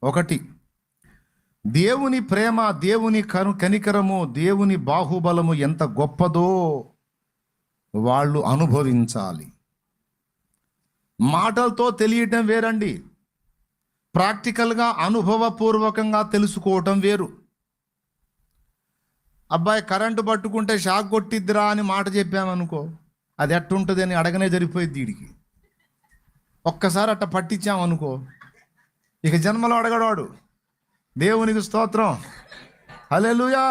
ఒకటి, దేవుని ప్రేమ, దేవుని కనికరము, దేవుని బాహుబలము ఎంత గొప్పదో వాళ్ళు అనుభవించాలి. మాటలతో తెలియటం వేరండి, ప్రాక్టికల్గా అనుభవపూర్వకంగా తెలుసుకోవటం వేరు. అబ్బాయి కరెంటు పట్టుకుంటే షాక్ కొట్టిద్దిరా అని మాట చెప్పామనుకో, అది ఎట్టుంటుంది అని అడగనే జరిపోయింది వీడికి. ఒక్కసారి అట్ట పట్టించామనుకో, ఇక జన్మలో అడగడాడు. దేవునికి స్తోత్రం, హల్లెలూయా.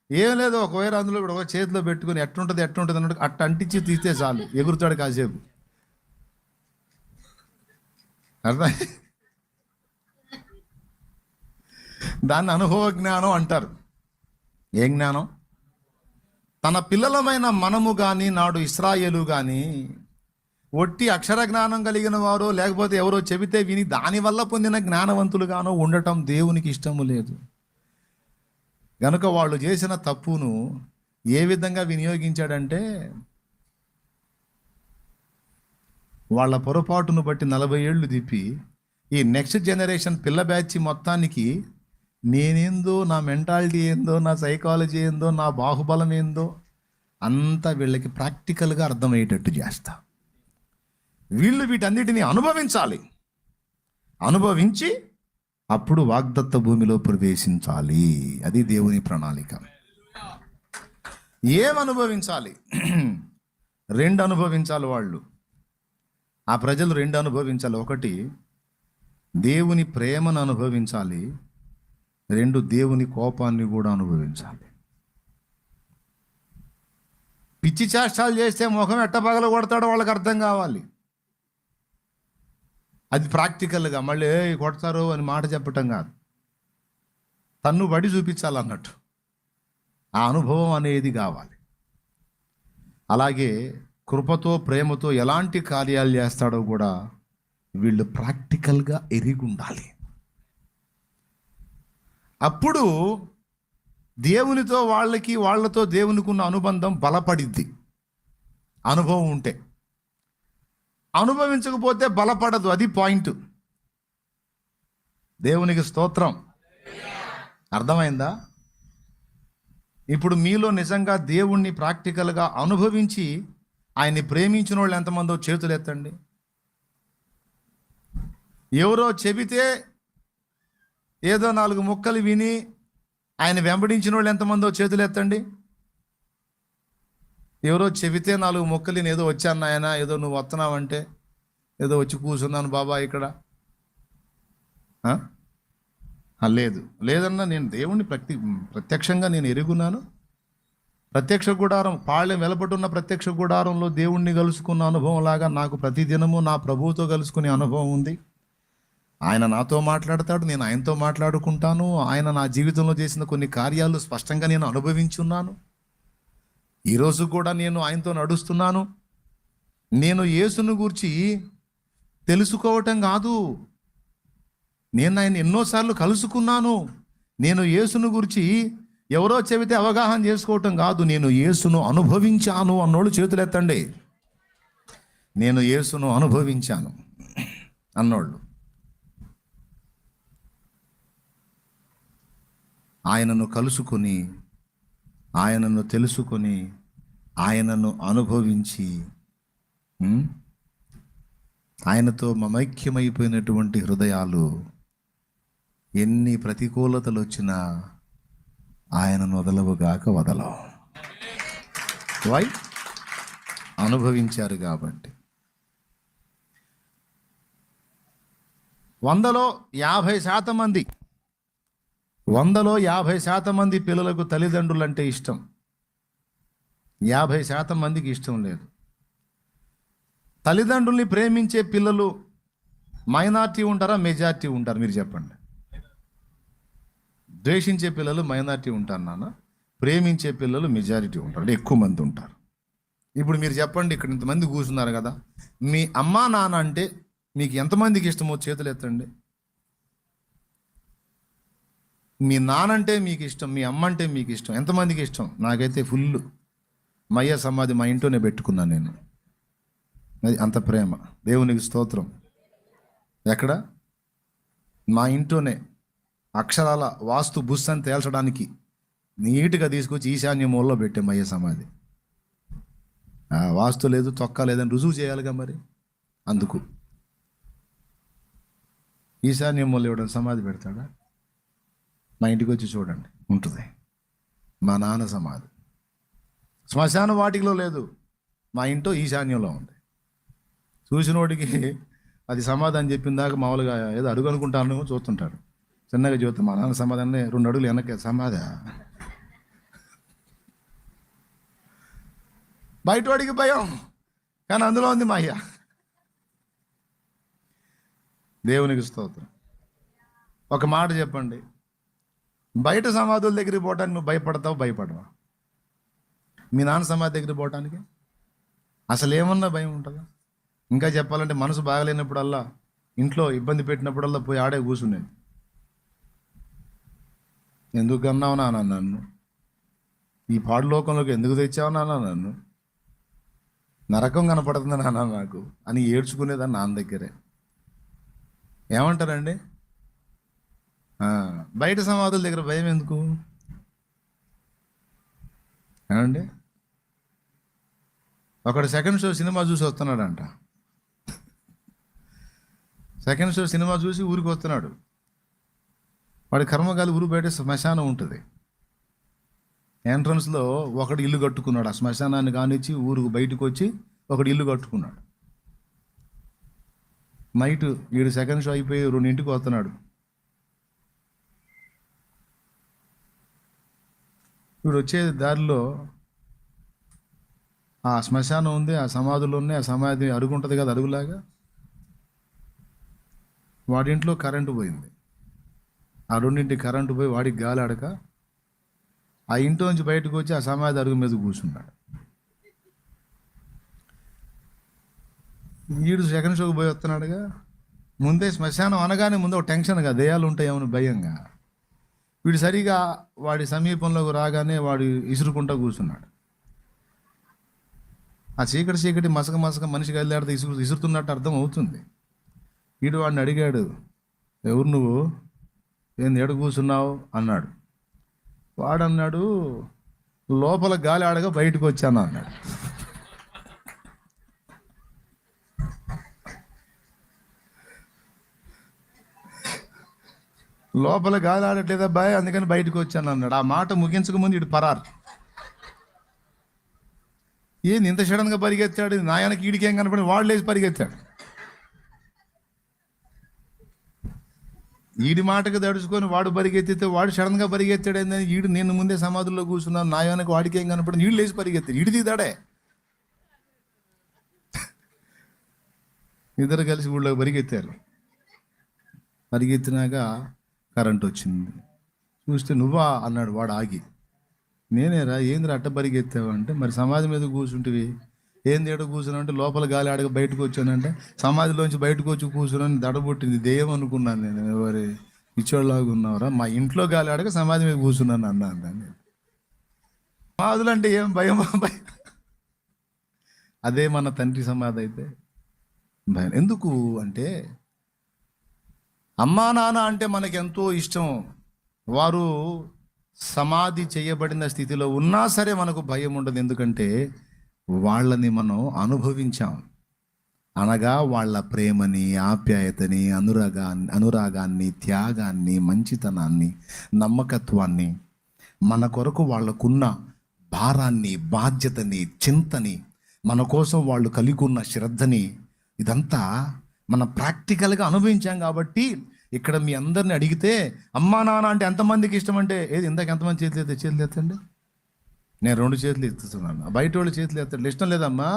ఏం లేదు, ఒకవేళ అందులో కూడా ఒక చేతిలో పెట్టుకుని ఎట్టుంటుంది అన్నట్టు అట్ట అంటించి తీస్తే చాలు, ఎగురుతాడు కాసేపు. అర్థం? దాన్ని అనుభవ జ్ఞానం అంటారు. ఏం జ్ఞానం? తన పిల్లలమైన మనము కానీ, నాడు ఇశ్రాయేలు కానీ ఒట్టి అక్షర జ్ఞానం కలిగిన వారు, లేకపోతే ఎవరో చెబితే విని దానివల్ల పొందిన జ్ఞానవంతులుగానో ఉండటం దేవునికి ఇష్టము లేదు. గనుక వాళ్ళు చేసిన తప్పును ఏ విధంగా వినియోగించాడంటే, వాళ్ళ పొరపాటును బట్టి 40 ఏళ్ళు తిప్పి ఈ నెక్స్ట్ జనరేషన్ పిల్ల బ్యాచ్ మొత్తానికి నేనేందో, నా మెంటాలిటీ ఏందో, నా సైకాలజీ ఏందో, నా బాహుబలం ఏందో అంతా వీళ్ళకి ప్రాక్టికల్గా అర్థమయ్యేటట్టు చేస్తా. వీళ్ళు వీటన్నిటిని అనుభవించాలి, అనుభవించి అప్పుడు వాగ్దత్త భూమిలో ప్రవేశించాలి. అది దేవుని ప్రణాళిక. ఏమనుభవించాలి? 2 అనుభవించాలి వాళ్ళు. ఆ ప్రజలు 2 అనుభవించాలి. ఒకటి, దేవుని ప్రేమను అనుభవించాలి. 2, దేవుని కోపాన్ని కూడా అనుభవించాలి. పిచ్చి చేష్టాలు చేస్తే ముఖం ఎట్ట పగల కొడతాడో వాళ్ళకి అర్థం కావాలి. అది ప్రాక్టికల్గా మళ్ళీ కొడతారు అని మాట చెప్పటం కాదు, తన్ను బడి చూపించాలన్నట్టు ఆ అనుభవం అనేది కావాలి. అలాగే కృపతో, ప్రేమతో ఎలాంటి కార్యాలు చేస్తాడో కూడా వీళ్ళు ప్రాక్టికల్గా ఎరిగి ఉండాలి. అప్పుడు దేవునితో వాళ్ళతో దేవునికి ఉన్న అనుబంధం బలపడిద్ది. అనుభవం ఉంటే. అనుభవించకపోతే బలపడదు. అది పాయింట్. దేవునికి స్తోత్రం. అర్థమైందా? ఇప్పుడు మీలో నిజంగా దేవుణ్ణి ప్రాక్టికల్గా అనుభవించి ఆయన్ని ప్రేమించిన వాళ్ళు ఎంతమందో చేతులు ఎత్తండి. ఎవరో చెబితే ఏదో 4 ముక్కలు విని ఆయన వెంబడించిన వాళ్ళు ఎంతమందో చేతులు ఎత్తండి. ఎవరో చెబితే 4 ముక్కలు ఏదో వచ్చాను నాయన, ఏదో నువ్వు వస్తున్నావంటే ఏదో వచ్చి కూర్చున్నాను బాబా ఇక్కడ. లేదన్నా, నేను దేవుణ్ణి ప్రత్యక్షంగా నేను ఎరుగున్నాను. ప్రత్యక్ష గుడారం, పాళ్యం వెలపటున్న ప్రత్యక్ష గుడారంలో దేవుణ్ణి కలుసుకున్న అనుభవం లాగా నాకు ప్రతిదినము నా ప్రభువుతో కలుసుకునే అనుభవం ఉంది. ఆయన నాతో మాట్లాడతాడు, నేను ఆయనతో మాట్లాడుకుంటాను. ఆయన నా జీవితంలో చేసిన కొన్ని కార్యాలు స్పష్టంగా నేను అనుభవించున్నాను. ఈరోజు కూడా నేను ఆయనతో నడుస్తున్నాను. నేను యేసును గూర్చి తెలుసుకోవటం కాదు, నేను ఆయన ఎన్నోసార్లు కలుసుకున్నాను. నేను యేసును గురించి ఎవరో చెబితే అవగాహన చేసుకోవటం కాదు, నేను యేసును అనుభవించాను అన్నోళ్ళు చేతులు ఎత్తండి. నేను యేసును అనుభవించాను అన్నోళ్ళు. ఆయనను కలుసుకొని, ఆయనను తెలుసుకొని, ఆయనను అనుభవించి, ఆయనతో మమైక్యమైపోయినటువంటి హృదయాలు ఎన్ని ప్రతికూలతలు వచ్చినా ఆయనను వదలవుగాక వదలవు. వై? అనుభవించారు కాబట్టి. 100లో 50% మంది పిల్లలకు తల్లిదండ్రులు అంటే ఇష్టం. 50% మందికి ఇష్టం లేదు. తల్లిదండ్రుల్ని ప్రేమించే పిల్లలు మైనారిటీ ఉంటారా, మెజారిటీ ఉంటారు? మీరు చెప్పండి. ద్వేషించే పిల్లలు మైనారిటీ ఉంటారు నాన్న, ప్రేమించే పిల్లలు మెజారిటీ ఉంటారు, ఎక్కువ మంది ఉంటారు. ఇప్పుడు మీరు చెప్పండి, ఇక్కడ ఇంతమంది కూర్చున్నారు కదా, మీ అమ్మా నాన్న అంటే మీకు ఎంతమందికి ఇష్టమో చేతులు ఎత్తండి. మీ నానంటే మీకు ఇష్టం, మీ అమ్మ అంటే మీకు ఇష్టం, ఎంతమందికి ఇష్టం? నాకైతే ఫుల్. మయ్య సమాధి మా ఇంట్లోనే పెట్టుకున్నాను నేను. అది అంత ప్రేమ. దేవునికి స్తోత్రం. ఎక్కడ? మా ఇంట్లోనే అక్షరాల వాస్తు బుస్ అని తేల్చడానికి నీట్గా తీసుకొచ్చి ఈశాన్య మూలలో పెట్టాం అయ్యే సమాధి. వాస్తు లేదు, తొక్క లేదని రుజువు చేయాలిగా మరి. అందుకు ఈశాన్య మూల ఇవ్వడం సమాధి పెడతాడా? మా ఇంటికి వచ్చి చూడండి, ఉంటుంది మా నాన్న సమాధి. శ్మశాన వాటికలో లేదు, మా ఇంట్లో ఈశాన్యంలో ఉంది. చూసినోడికి అది సమాధానం చెప్పిన దాకా మామూలుగా ఏదో అడుగు అనుకుంటాను, చూస్తుంటాడు. చిన్నగా చూస్తాం మా నాన్న సమాధానం 2 అడుగులు వెనక్కి సమాధా. బయటవాడికి భయం, కానీ అందులో ఉంది మా అయ్య. దేవునికి స్తోత్రం. ఒక మాట చెప్పండి, బయట సమాధుల దగ్గరికి పోవడానికి నువ్వు భయపడవా? మీ నాన్న సమాధి దగ్గరికి పోవటానికి అసలు ఏమన్నా భయం ఉంటుందా? ఇంకా చెప్పాలంటే మనసు బాగలేనప్పుడల్లా, ఇంట్లో ఇబ్బంది పెట్టినప్పుడల్లా పోయి ఆడే కూర్చునేది. ఎందుకు అన్నావు నాన్న నన్ను, ఈ పాడు లోకంలోకి ఎందుకు తెచ్చావు నాన్న నన్ను, నరకం కనపడుతుంది నాన్న నాకు అని ఏడ్చుకునేదాన్ని నాన్న దగ్గరే. ఏమంటారండి? బయట సమాధుల దగ్గర భయం ఎందుకు ఏమండి? ఒకడు సెకండ్ షో సినిమా చూసి వస్తున్నాడంట. సెకండ్ షో సినిమా చూసి ఊరికి వస్తున్నాడు. వాడి కర్మగాలి ఊరు బయట శ్మశానం ఉంటుంది. ఎంట్రన్స్లో ఒకడు ఇల్లు కట్టుకున్నాడు. ఆ శ్మశానాన్ని కానిచ్చి ఊరికి బయటకు వచ్చి ఒకడు ఇల్లు కట్టుకున్నాడు. నైట్ వీడు సెకండ్ షో అయిపోయి 2ంటికి వస్తున్నాడు. వీడు వచ్చే దారిలో ఆ శ్మశానం ఉంది, ఆ సమాధులు ఉన్నాయి. ఆ సమాధి అడుగు ఉంటుంది కదా, అడుగులాగా. వాడింట్లో కరెంటు పోయింది. ఆ 2ంటికి కరెంటు పోయి వాడికి గాలి ఆడక ఆ ఇంట్లో నుంచి బయటకు వచ్చి ఆ సమాధి అడుగు మీద కూర్చున్నాడు. వీడు సెకండ్ షోకి పోయి వస్తున్నాడుగా. ముందే శ్మశానం అనగానే ముందు ఒక టెన్షన్గా, దయ్యాలు ఉంటాయేమని భయంగా. వీడు సరిగా వాడి సమీపంలోకి రాగానే వాడు ఇసురుకుంటా కూర్చున్నాడు. ఆ చీకటి మసక మనిషికి వెళ్ళాడితే ఇసురుతున్నట్టు అర్థం అవుతుంది. వీడు వాడిని అడిగాడు, ఎవరు నువ్వు, ఏంది ఎడ కూర్చున్నావు అన్నాడు. వాడన్నాడు, లోపల గాలి ఆడగా బయటకు వచ్చాను అన్నాడు. లోపల గాలి ఆడట్లేదా బాయ్, అందుకని బయటకు వచ్చాను అన్నాడు. ఆ మాట ముగించక ముందు ఇటు పరారు. ఏంది ఇంత సడన్గా పరిగెత్తాడు, నాయనకి ఈడికేం కనపడి వాడు లేచి పరిగెత్తాడు. ఈడి మాటకు దడుచుకొని వాడు పరిగెత్తితే వాడు సడన్గా పరిగెత్తాడు. ఏందని ఈడు నేను ముందే సమాధుల్లో కూర్చున్నాను, నాయనకి వాడికి ఏం కనపడి ఈడు లేచి పరిగెత్తాడు. ఈడు దిగుతాడే. ఇద్దరు కలిసి ఊళ్ళోకి పరిగెత్తారు. పరిగెత్తినాక కరెంట్ వచ్చింది. చూస్తే నువ్వా అన్నాడు వాడు ఆగి. నేనేరా, ఏంది అట్ట పరిగెత్తావు అంటే, మరి సమాధి మీద కూర్చుంటివి, ఏంది ఏడో కూర్చున్నావు అంటే, లోపల గాలి ఆడక బయటకు వచ్చానంటే, సమాధిలోంచి బయటకు వచ్చి కూర్చున్నాను, దడబుట్టింది దెయ్యం అనుకున్నాను నేను. ఎవరి ఇచ్చోళ్ళలాగా ఉన్నావురా, మా ఇంట్లో గాలి ఆడక సమాధి మీద కూర్చున్నాను అన్నాను. దాన్ని సమాధులు అంటే ఏం భయం? అదే మన తండ్రి సమాధి అయితే భయం ఎందుకు అంటే, అమ్మా నాన్న అంటే మనకి ఎంతో ఇష్టం. వారు సమాధి చేయబడిన స్థితిలో ఉన్నా సరే మనకు భయం ఉండదు. ఎందుకంటే వాళ్ళని మనం అనుభవించాం. అనగా వాళ్ళ ప్రేమని, ఆప్యాయతని, అనురాగాన్ని, త్యాగాన్ని, మంచితనాన్ని, నమ్మకత్వాన్ని, మన కొరకు వాళ్ళకున్న భారాన్ని, బాధ్యతని, చింతని, మన కోసం వాళ్ళు కలిగి ఉన్న శ్రద్ధని, ఇదంతా మనం ప్రాక్టికల్గా అనుభవించాం. కాబట్టి ఇక్కడ మీ అందరిని అడిగితే అమ్మా నాన్న అంటే ఎంతమందికి ఇష్టం అంటే, ఏది ఇందాక ఎంతమంది చేతులు ఎత్తండి. నేను 2 చేతులు ఎత్తుతున్నాను, బయట వాళ్ళు చేతులు ఎత్తండి. ఇష్టం లేదమ్మా?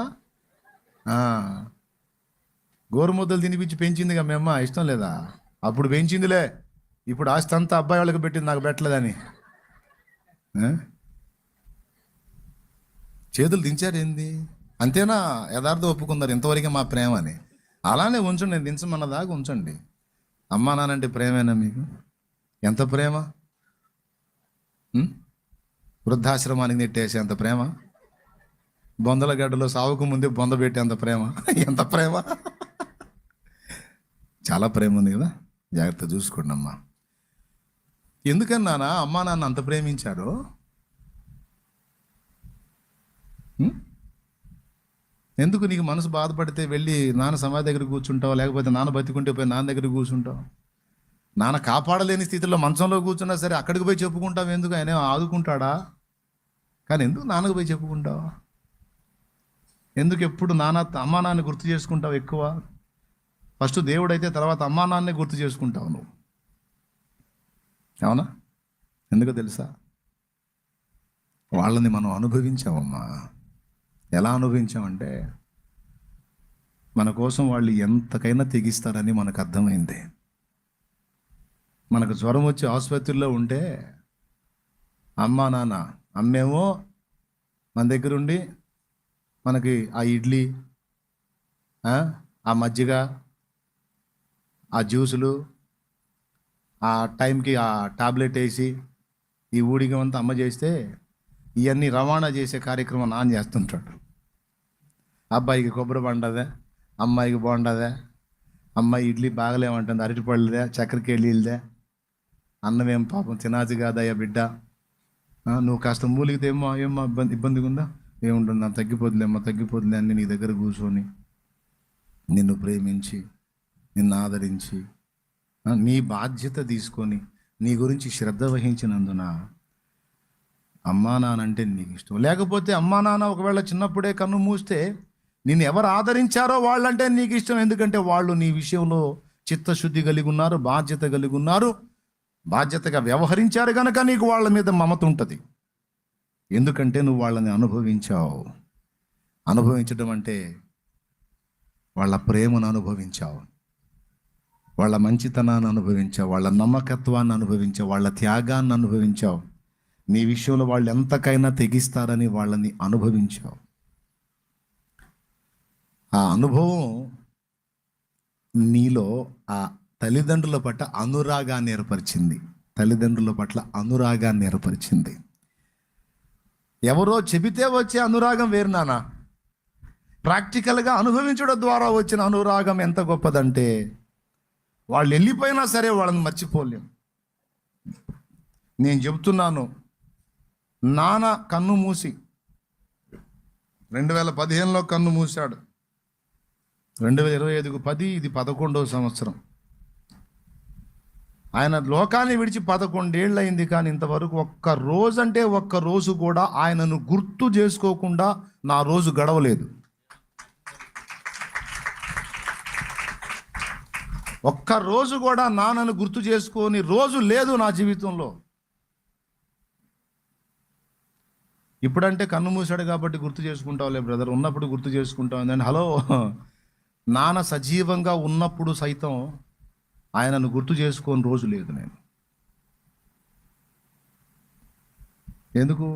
గోరుముద్దలు తినిపించి పెంచిందిగా మీ అమ్మ, ఇష్టం లేదా? అప్పుడు పెంచిందిలే, ఇప్పుడు ఆస్తి అంతా అబ్బాయి వాళ్ళకి పెట్టింది, నాకు పెట్టలేదని. చేతులు దించారు ఏంది? అంతేనా? యథార్థం ఒప్పుకున్నారు ఇంతవరకే మా ప్రేమ అని. అలానే ఉంచండి, నేను దించమన్న దాకా ఉంచండి. అమ్మా నానంటే ప్రేమేనా మీకు? ఎంత ప్రేమ? వృద్ధాశ్రమానికి నెట్టేసి అంత ప్రేమ? బొందల గడ్డలో సావుకు ముందే బొంద పెట్టే అంత ప్రేమ? ఎంత ప్రేమ! చాలా ప్రేమ ఉంది కదా. జాగ్రత్త చూసుకోండి అమ్మా. ఎందుకని నాన్న అమ్మా నాన్న అంత ప్రేమించారు? ఎందుకు నీకు మనసు బాధపడితే వెళ్ళి నాన్న సమాధి దగ్గర కూర్చుంటావు, లేకపోతే నాన్న బతికుంటే పోయి నాన్న దగ్గర కూర్చుంటావు? నాన్న కాపాడలేని స్థితిలో మంచంలో కూర్చున్నా సరే అక్కడికి పోయి చెప్పుకుంటావు. ఎందుకు? ఆయన ఆదుకుంటాడా? కానీ ఎందుకు నాన్నకు పోయి చెప్పుకుంటావు? ఎందుకు ఎప్పుడు అమ్మా నాన్న గుర్తు చేసుకుంటావు ఎక్కువ? ఫస్ట్ దేవుడు అయితే తర్వాత అమ్మా నాన్నే గుర్తు చేసుకుంటావు నువ్వు. అవునా? ఎందుకో తెలుసా? వాళ్ళని మనం అనుభవించామమ్మా. ఎలా అనుభవించామంటే మన కోసం వాళ్ళు ఎంతకైనా తెగిస్తారని మనకు అర్థమైంది. మనకు జ్వరం వచ్చి ఆసుపత్రిలో ఉంటే అమ్మా నాన్న, అమ్మేమో మన దగ్గరుండి మనకి ఆ ఇడ్లీ, ఆ మజ్జిగ, ఆ జ్యూసులు, ఆ టైంకి ఆ టాబ్లెట్ వేసి ఈ ఊడిగం అంతా అమ్మ చేస్తే ఇవన్నీ రవాణా చేసే కార్యక్రమం నాన్న చేస్తుంటాడు. అబ్బాయికి కొబ్బరి బండదే, అమ్మాయికి బాగుండదే, అమ్మాయి ఇడ్లీ బాగలేమంటుంది, అరటిపళ్ళదే, చక్కెరకి వెళ్ళిదే, అన్నమేం పాపం తినాది కాదయ్యా బిడ్డ, నువ్వు కాస్త మూలిగితే ఏమో ఇబ్బందిగా ఉందా, ఏముంటుంది నా తగ్గిపోతుందిలే అని నీ దగ్గర కూర్చొని నిన్ను ప్రేమించి నిన్ను ఆదరించి నీ బాధ్యత తీసుకొని నీ గురించి శ్రద్ధ వహించినందున అమ్మా నాన్న అంటే నీకు ఇష్టం. లేకపోతే అమ్మా నాన్న ఒకవేళ చిన్నప్పుడే కన్ను మూస్తే నిన్ను ఎవరు ఆదరించారో వాళ్ళంటే నీకు ఇష్టం. ఎందుకంటే వాళ్ళు నీ విషయంలో చిత్తశుద్ధి కలిగి ఉన్నారు, బాధ్యత కలిగి ఉన్నారు, బాధ్యతగా వ్యవహరించారు కనుక నీకు వాళ్ళ మీద మమత ఉంటుంది. ఎందుకంటే నువ్వు వాళ్ళని అనుభవించావు. అనుభవించడం అంటే వాళ్ళ ప్రేమను అనుభవించావు, వాళ్ళ మంచితనాన్ని అనుభవించావు, వాళ్ళ నమ్మకత్వాన్ని అనుభవించావు, వాళ్ళ త్యాగాన్ని అనుభవించావు. నీ విషయంలో వాళ్ళు ఎంతకైనా తెగిస్తారని వాళ్ళని అనుభవించావు. ఆ అనుభవం నీలో ఆ తల్లిదండ్రుల పట్ల అనురాగాన్ని ఏర్పరిచింది. తల్లిదండ్రుల పట్ల అనురాగాన్ని ఏర్పరిచింది. ఎవరో చెబితే వచ్చే అనురాగం వేరు నాన్న. ప్రాక్టికల్గా అనుభవించడం ద్వారా వచ్చిన అనురాగం ఎంత గొప్పదంటే వాళ్ళు వెళ్ళిపోయినా సరే వాళ్ళని మర్చిపోలేం. నేను చెబుతున్నాను, నాన్న కన్ను మూసి 2015లో కన్ను మూశాడు. 2025కు 10, ఇది 11వ సంవత్సరం. ఆయన లోకాన్ని విడిచి 11 ఏళ్ళు అయింది. కానీ ఇంతవరకు ఒక్క రోజు కూడా ఆయనను గుర్తు చేసుకోకుండా నా రోజు గడవలేదు. ఒక్క రోజు కూడా నాన్నను గుర్తు చేసుకొని రోజు లేదు నా జీవితంలో. ఇప్పుడంటే కన్ను మూసాడు కాబట్టి గుర్తు చేసుకుంటావులే బ్రదర్, ఉన్నప్పుడు గుర్తు చేసుకుంటావు అని. హలో, నాన్న సజీవంగా ఉన్నప్పుడు సైతం ఆయనను గుర్తు చేసుకోని రోజు లేదు నేను. ఎందుకు?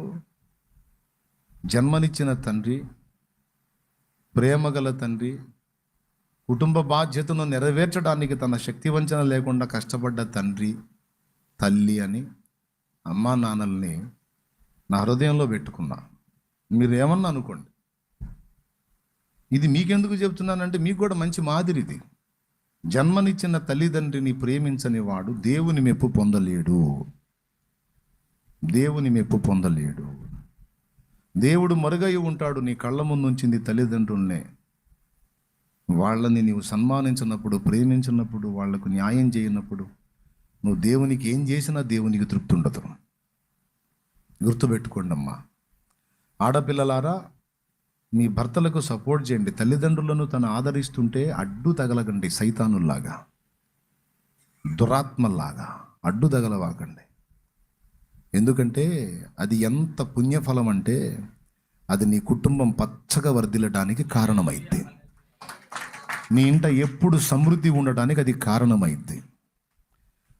జన్మనిచ్చిన తండ్రి, ప్రేమగల తండ్రి, కుటుంబ బాధ్యతను నెరవేర్చడానికి తన శక్తివంచన లేకుండా కష్టపడ్డ తండ్రి, తల్లి అని అమ్మా నాన్నల్ని నా హృదయంలో పెట్టుకున్నా. మీరు ఏమన్నా అనుకోండి, ఇది మీకెందుకు చెప్తున్నానంటే మీకు కూడా మంచి మాదిరిది. జన్మనిచ్చిన తల్లిదండ్రిని ప్రేమించని వాడు దేవుని మెప్పు పొందలేడు. దేవుని మెప్పు పొందలేడు. దేవుడు మరుగై ఉంటాడు. నీ కళ్ళ ముందు ఉంచింది తల్లిదండ్రుల్నే. వాళ్ళని నీవు సన్మానించినప్పుడు, ప్రేమించినప్పుడు, వాళ్లకు న్యాయం చేయనప్పుడు నువ్వు దేవునికి ఏం చేసినా దేవునికి తృప్తి ఉండదు. గుర్తుపెట్టుకోండి అమ్మా. ఆడపిల్లలారా, మీ భర్తలకు సపోర్ట్ చేయండి. తల్లిదండ్రులను తను ఆదరిస్తుంటే అడ్డు తగలకండి. సైతానుల్లాగా, దురాత్మల్లాగా అడ్డు తగలవాకండి. ఎందుకంటే అది ఎంత పుణ్యఫలం అంటే అది నీ కుటుంబం పచ్చగా వర్ధిల్లడానికి కారణమైంది. నీ ఇంట ఎప్పుడు సమృద్ధి ఉండటానికి అది కారణమైంది.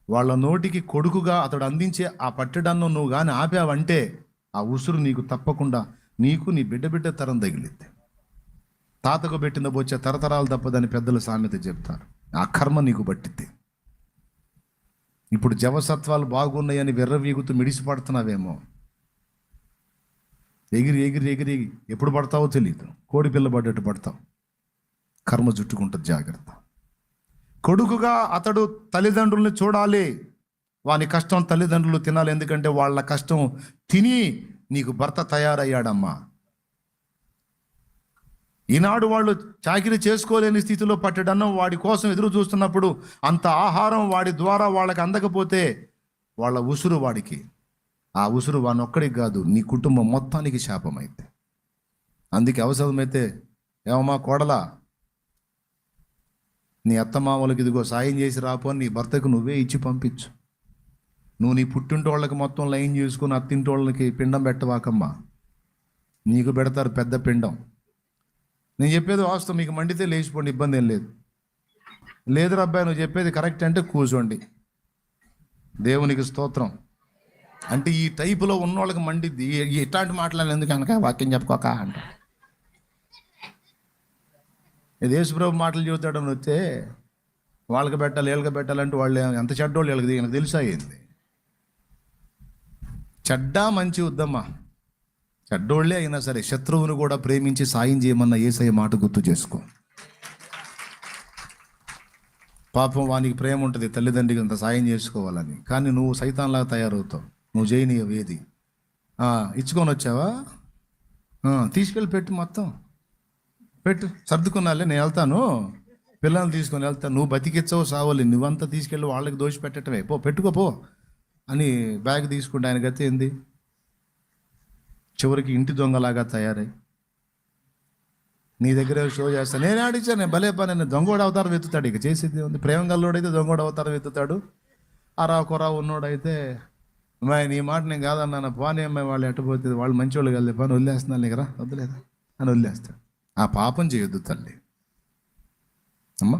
వాళ్ళ నోటికి కొడుకుగా అతడు అందించే ఆ పట్టెడన్ను నువ్వు కానీ ఆపావంటే ఆ ఉసురు నీకు తప్పకుండా, నీకు నీ బిడ్డ తరం తగిలిద్ది. తాతకు పెట్టిన బొచ్చ తరతరాలు తప్పదని పెద్దలు సామెత చెప్తారు. ఆ కర్మ నీకు పట్టిద్ది. ఇప్పుడు జవసత్వాలు బాగున్నాయని వెర్రవీగుతూ మిడిసిపడుతున్నావేమో. ఎగిరి ఎగిరి ఎగిరి ఎప్పుడు పడతావో తెలియదు. కోడి పిల్ల పడ్డట్టు పడతావు. కర్మ చుట్టుకుంటుంది. జాగ్రత్త. కొడుకుగా అతడు తల్లిదండ్రుల్ని చూడాలి. వాని కష్టం తల్లిదండ్రులు తినాలి. ఎందుకంటే వాళ్ళ కష్టం తిని నీకు భర్త తయారయ్యాడమ్మా. ఈనాడు వాళ్ళు చాకిరీ చేసుకోలేని స్థితిలో పట్టడన్నం వాడి కోసం ఎదురు చూస్తున్నప్పుడు అంత ఆహారం వాడి ద్వారా వాళ్ళకి అందకపోతే వాళ్ళ ఉసురు వాడికి, ఆ ఉసురు వానొక్కడికి కాదు, నీ కుటుంబం మొత్తానికి శాపమైతే. అందుకే అవసరమైతే ఏమమ్మా కోడలా, నీ అత్తమామలకి ఇదిగో సాయం చేసి రాపో, నీ భర్తకు నువ్వే ఇచ్చి పంపించు. నువ్వు నీ పుట్టింటోళ్ళకి మొత్తం లైన్ చేసుకుని అత్తింటోళ్ళకి పిండం పెట్టవాకమ్మా. నీకు పెడతారు పెద్ద పిండం. నేను చెప్పేది వాస్తవం, మీకు మండితే లేచిపోండి, ఇబ్బంది ఏం లేదు. లేదురా అబ్బాయి నువ్వు చెప్పేది కరెక్ట్ అంటే కూర్చోండి. దేవునికి స్తోత్రం. అంటే ఈ టైపులో ఉన్న వాళ్ళకి మండిద్ది. ఇట్లాంటి మాట్లాడాలి ఎందుకు కనుక వాక్యం చెప్పుకోక అంట. యేసుప్రభు మాటలు చెబుతాడని వస్తే వాళ్ళకి పెట్టాలి వీళ్ళకి పెట్టాలంటే వాళ్ళు ఎంత చెడ్డోళ్ళు వీళ్ళకి నాకు తెలుసా ఏంది. చెడ్డ మంచి వద్దమ్మా. చెడ్డోళ్ళే అయినా సరే శత్రువును కూడా ప్రేమించి సాయం చేయమన్న యేసయ్య మాట గుర్తు చేసుకో. పాపం వానికి ప్రేమ ఉంటుంది తల్లిదండ్రికి అంత సాయం చేసుకోవాలని, కానీ నువ్వు సైతాన్లాగా తయారవుతావు. నువ్వు చేయనీయవు ఏది. ఇచ్చుకొని వచ్చావా, తీసుకెళ్ళి పెట్టు, మొత్తం పెట్టు, సర్దుకున్నాలే నేను వెళ్తాను, పిల్లల్ని తీసుకొని వెళ్తాను, నువ్వు బతికిచ్చావు సావాలి, నువ్వంతా తీసుకెళ్ళి వాళ్ళకి దోషి పెట్టటమే, పో పెట్టుకోపో అని బ్యాగ్ తీసుకుంటే ఆయన గతి ఏంది? చివరికి ఇంటి దొంగలాగా తయారై నీ దగ్గర షో చేస్తా. నేనే ఆడిచ్చాను, నేను భలే పని, నేను దొంగోడు అవతారం ఎత్తుతాడు. ఇక చేసేది ఉంది. ప్రేమ గల్లోడైతే దొంగోడు అవతారం ఎత్తుతాడు. అరా కొరా ఉన్నోడైతే అమ్మాయి నీ మాట నేను కాదన్నాను, పోనీ అమ్మాయి వాళ్ళు ఎట్టపోతుంది, వాళ్ళు మంచి వాళ్ళు కలిసి పని వదిలేస్తున్నాను నీకు రా వద్దులేదా అని వదిలేస్తాడు. ఆ పాపం చేయొద్దు తల్లి. అమ్మా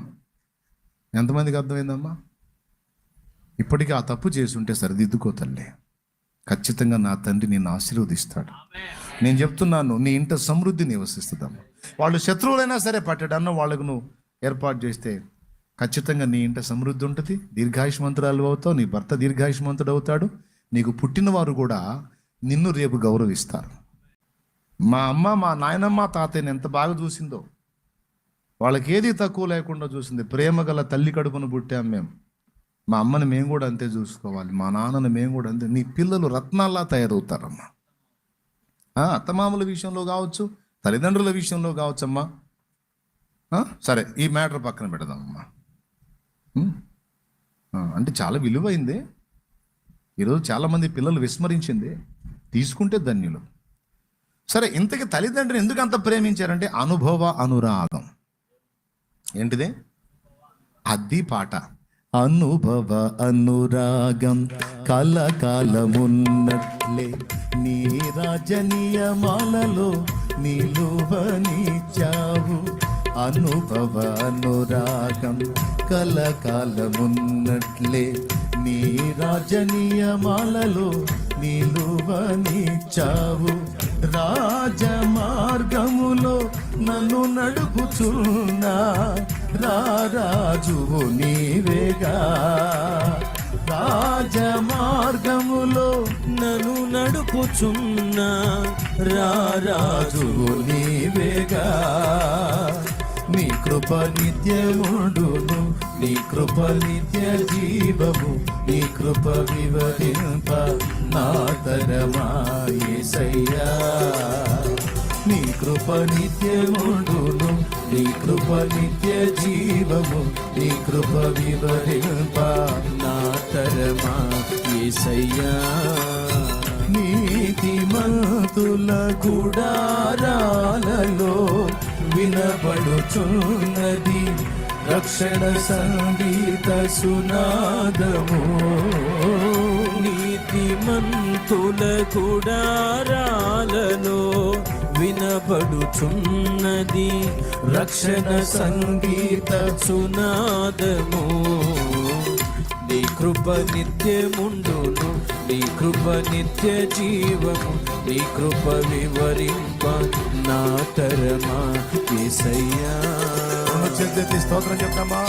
ఎంతమందికి అర్థమైందమ్మా? ఇప్పటికీ ఆ తప్పు చేసి ఉంటే సరిదిద్దుకో తల్లి. ఖచ్చితంగా నా తండ్రి నిన్ను ఆశీర్వదిస్తాడు. నేను చెప్తున్నాను, నీ ఇంట సమృద్ధి నివసిస్తుందమ్మా. వాళ్ళు శత్రువులైనా సరే పట్టడన్న వాళ్ళకు నువ్వు ఏర్పాటు చేస్తే ఖచ్చితంగా నీ ఇంట సమృద్ధి ఉంటుంది. దీర్ఘాయుష్మంతురాలు అవుతావు, నీ భర్త దీర్ఘాయుష్మంతుడు అవుతాడు. నీకు పుట్టిన వారు కూడా నిన్ను రేపు గౌరవిస్తారు. మా అమ్మ మా నాయనమ్మ తాతయ్యని ఎంత బాగా చూసిందో, వాళ్ళకి ఏది తక్కువ లేకుండా చూసింది. ప్రేమ గల తల్లి కడుపును పుట్టాం మేము. మా అమ్మని మేము కూడా అంతే చూసుకోవాలి, మా నాన్నని మేము కూడా అంతే. నీ పిల్లలు రత్నాల్లా తయారవుతారమ్మా. అత్తమామల విషయంలో కావచ్చు, తల్లిదండ్రుల విషయంలో కావచ్చమ్మా. సరే ఈ మ్యాటర్ పక్కన పెడదామమ్మా. అంటే చాలా విలువైంది. ఈరోజు చాలామంది పిల్లలు విస్మరించింది, తీసుకుంటే ధన్యులు. సరే ఇంతకీ తల్లిదండ్రులు ఎందుకు అంత ప్రేమించారంటే అనుభవ అనురాగం. ఏంటిదే? అది పాట. అనుభవ అనురాగం కలకాలమున్నట్లే నీ రాజనీయమాలలో నిలువనిచ్చావు. అనుభవ అనురాగం కలకాలమున్నట్లే నీ రాజనీయమాలలో నిలువనిచ్చావు. రాజమార్గములో నన్ను నడుపుచున్నా రారాజువు నీవేగా. రాజమార్గములో నన్ను నడుపుచున్నా రారాజువు నీవేగా. నీ కృప నిత్యముండును, నీ కృప నిత్య జీవము, నీ కృప వివరింప నా తరమా యేసయ్యా. నీ కృప నిత్యముండును, నీ కృప నిత్య జీవము, నీ కృప వివరింప నా తరమా యేసయ్యా. నీతిమంతుల గుడారాలలో వినబడుచున్నది రక్షణ సంగీత సునాదము. నీతిమంతుల గుడారాలలో వినబడుచున్నది రక్షణ సంగీత సునాదము. నీ కృప నిత్యముండును, నీ కృప నిత్య జీవము, నీ కృప వివరింప నా తరమా యేసయ్యా. స్తోత్రం చెప్తామా.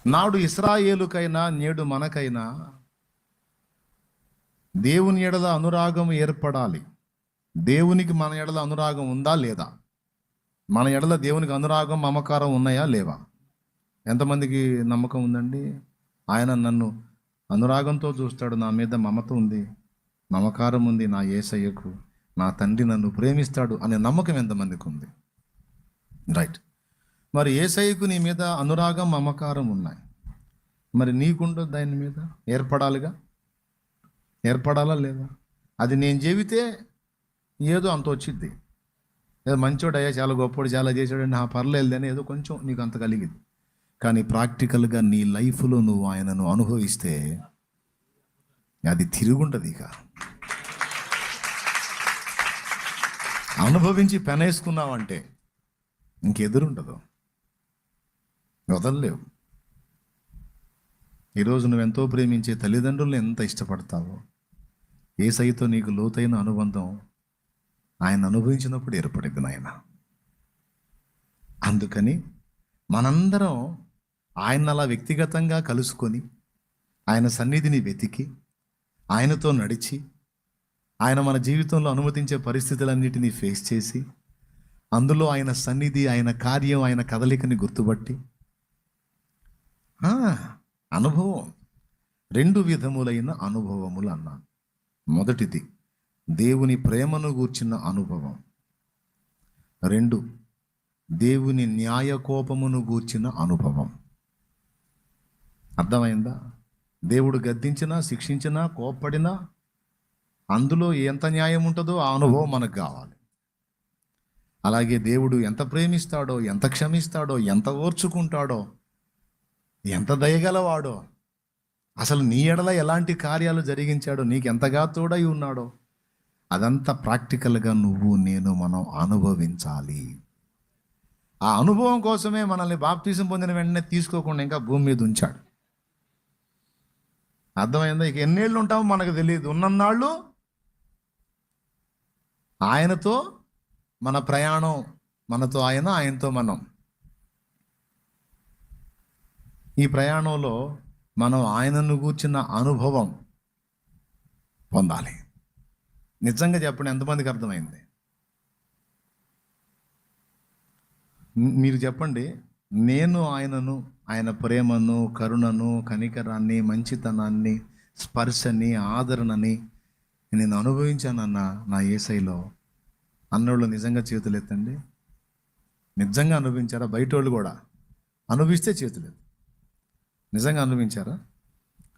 నాడు ఇశ్రాయేలుకైనా నేడు మనకైనా దేవుని ఎడల అనురాగం ఏర్పడాలి. దేవునికి మన ఎడల అనురాగం ఉందా లేదా? మన ఎడల దేవునికి అనురాగం మమకారం ఉన్నాయా లేవా? ఎంతమందికి నమ్మకం ఉందండి? ఆయన నన్ను అనురాగంతో చూస్తాడు, నా మీద మమత ఉంది, మమకారం ఉంది నా యేసయ్యకు, నా తండ్రి నన్ను ప్రేమిస్తాడు అనే నమ్మకం ఎంతమందికి ఉంది? రైట్. మరి యేసయ్యకు నీ మీద అనురాగం మమకారం ఉన్నాయి, మరి నీకుండదు దాని మీద? ఏర్పడాలిగా, ఏర్పడాలా లేదా? అది నేను చెబితే ఏదో అంత వచ్చిద్ది, ఏదో మంచోడయ్యా, చాలా గొప్పోడు, చాలా చేసాడు, పర్లేదు అని ఏదో కొంచెం నీకు అంత కలిగింది. కానీ ప్రాక్టికల్గా నీ లైఫ్లో నువ్వు ఆయనను అనుభవిస్తే అది తిరుగుంటుంది. ఇక అనుభవించి పెనేసుకున్నావంటే ఇంకెదురుంటుందో, వదలలేవు. ఈరోజు నువ్వెంతో ప్రేమించే తల్లిదండ్రులను ఎంత ఇష్టపడతావో, యేసయ్యతో నీకు లోతైన అనుబంధం ఆయన అనుభవించినప్పుడు ఏర్పడింది నాయన. అందుకని మనందరం ఆయన అలా వ్యక్తిగతంగా కలుసుకొని, ఆయన సన్నిధిని వెతికి, ఆయనతో నడిచి, ఆయన మన జీవితంలో అనుమతించే పరిస్థితులన్నిటినీ ఫేస్ చేసి, అందులో ఆయన సన్నిధి, ఆయన కార్యం, ఆయన కదలికని గుర్తుపట్టి, అనుభవం 2 విధములైన అనుభవములు అన్నాను. మొదటిది దేవుని ప్రేమను గూర్చిన అనుభవం, 2 దేవుని న్యాయ కోపమును గూర్చిన అనుభవం. అర్థమైందా? దేవుడు గద్దించినా, శిక్షించినా, కోప్పడినా అందులో ఎంత న్యాయం ఉంటుందో ఆ అనుభవం మనకు కావాలి. అలాగే దేవుడు ఎంత ప్రేమిస్తాడో, ఎంత క్షమిస్తాడో, ఎంత ఓర్చుకుంటాడో, ఎంత దయగలవాడో, అసలు నీ ఎడల ఎలాంటి కార్యాలు జరిగించాడో, నీకు ఎంతగా తోడై ఉన్నాడో, అదంతా ప్రాక్టికల్గా నువ్వు నేను మనం అనుభవించాలి. ఆ అనుభవం కోసమే మనల్ని బాప్తిజం పొందిన వెంటనే తీసుకోకుండా ఇంకా భూమి మీద ఉంచాడు. అర్థమైందా? ఇక ఎన్నేళ్ళు ఉంటామో మనకు తెలియదు. ఉన్నన్నాళ్ళు ఆయనతో మన ప్రయాణం, మనతో ఆయన, ఆయనతో మనం. ఈ ప్రయాణంలో మనం ఆయనను గూర్చిన అనుభవం పొందాలి. నిజంగా చెప్పండి, ఎంతమందికి అర్థమైంది? మీరు చెప్పండి. నేను ఆయనను, ఆయన ప్రేమను, కరుణను, కనికరాన్ని, మంచితనాన్ని, స్పర్శని, ఆదరణని నేను అనుభవించానన్న నా యేసయ్యలో అన్నోళ్ళు నిజంగా చేతులు ఎత్తండి. నిజంగా అనుభవించారా? బయట వాళ్ళు కూడా అనుభవిస్తే చేతులు నిజంగా అనుభవించారా?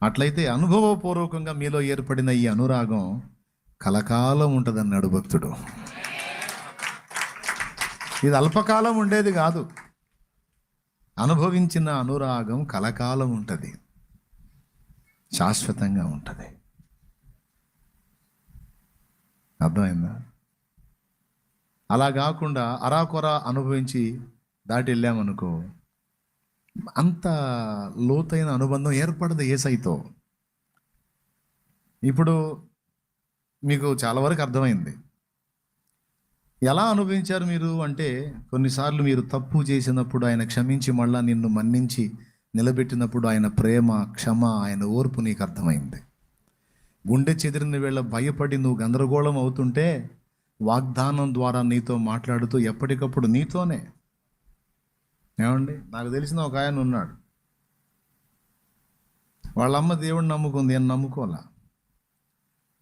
అట్లయితే అనుభవపూర్వకంగా మీలో ఏర్పడిన ఈ అనురాగం కలకాలం ఉంటుందన్నాడు భక్తుడు. ఇది అల్పకాలం ఉండేది కాదు. అనుభవించిన అనురాగం కలకాలం ఉంటుంది, శాశ్వతంగా ఉంటుంది. అర్థమైందా? అలా కాకుండా అరాకొర అనుభవించి దాటి వెళ్ళామనుకో, అంత లోతైన అనుబంధం ఏర్పడదు యేసయ్యతో. ఇప్పుడు మీకు చాలా వరకు అర్థమైంది. ఎలా అనుభవించారు మీరు అంటే, కొన్నిసార్లు మీరు తప్పు చేసినప్పుడు ఆయన క్షమించి మళ్ళా నిన్ను మన్నించి నిలబెట్టినప్పుడు ఆయన ప్రేమ, క్షమ, ఆయన ఓర్పు నీకు అర్థమైంది. గుండె చెదిరిన వేళ భయపడి నువ్వు గందరగోళం అవుతుంటే వాగ్దానం ద్వారా నీతో మాట్లాడుతూ ఎప్పటికప్పుడు నీతోనే. ఏమండి, నాకు తెలిసిన ఒక ఆయన ఉన్నాడు, వాళ్ళమ్మ దేవుడిని నమ్ముకుంది, నేను నమ్ముకోలే.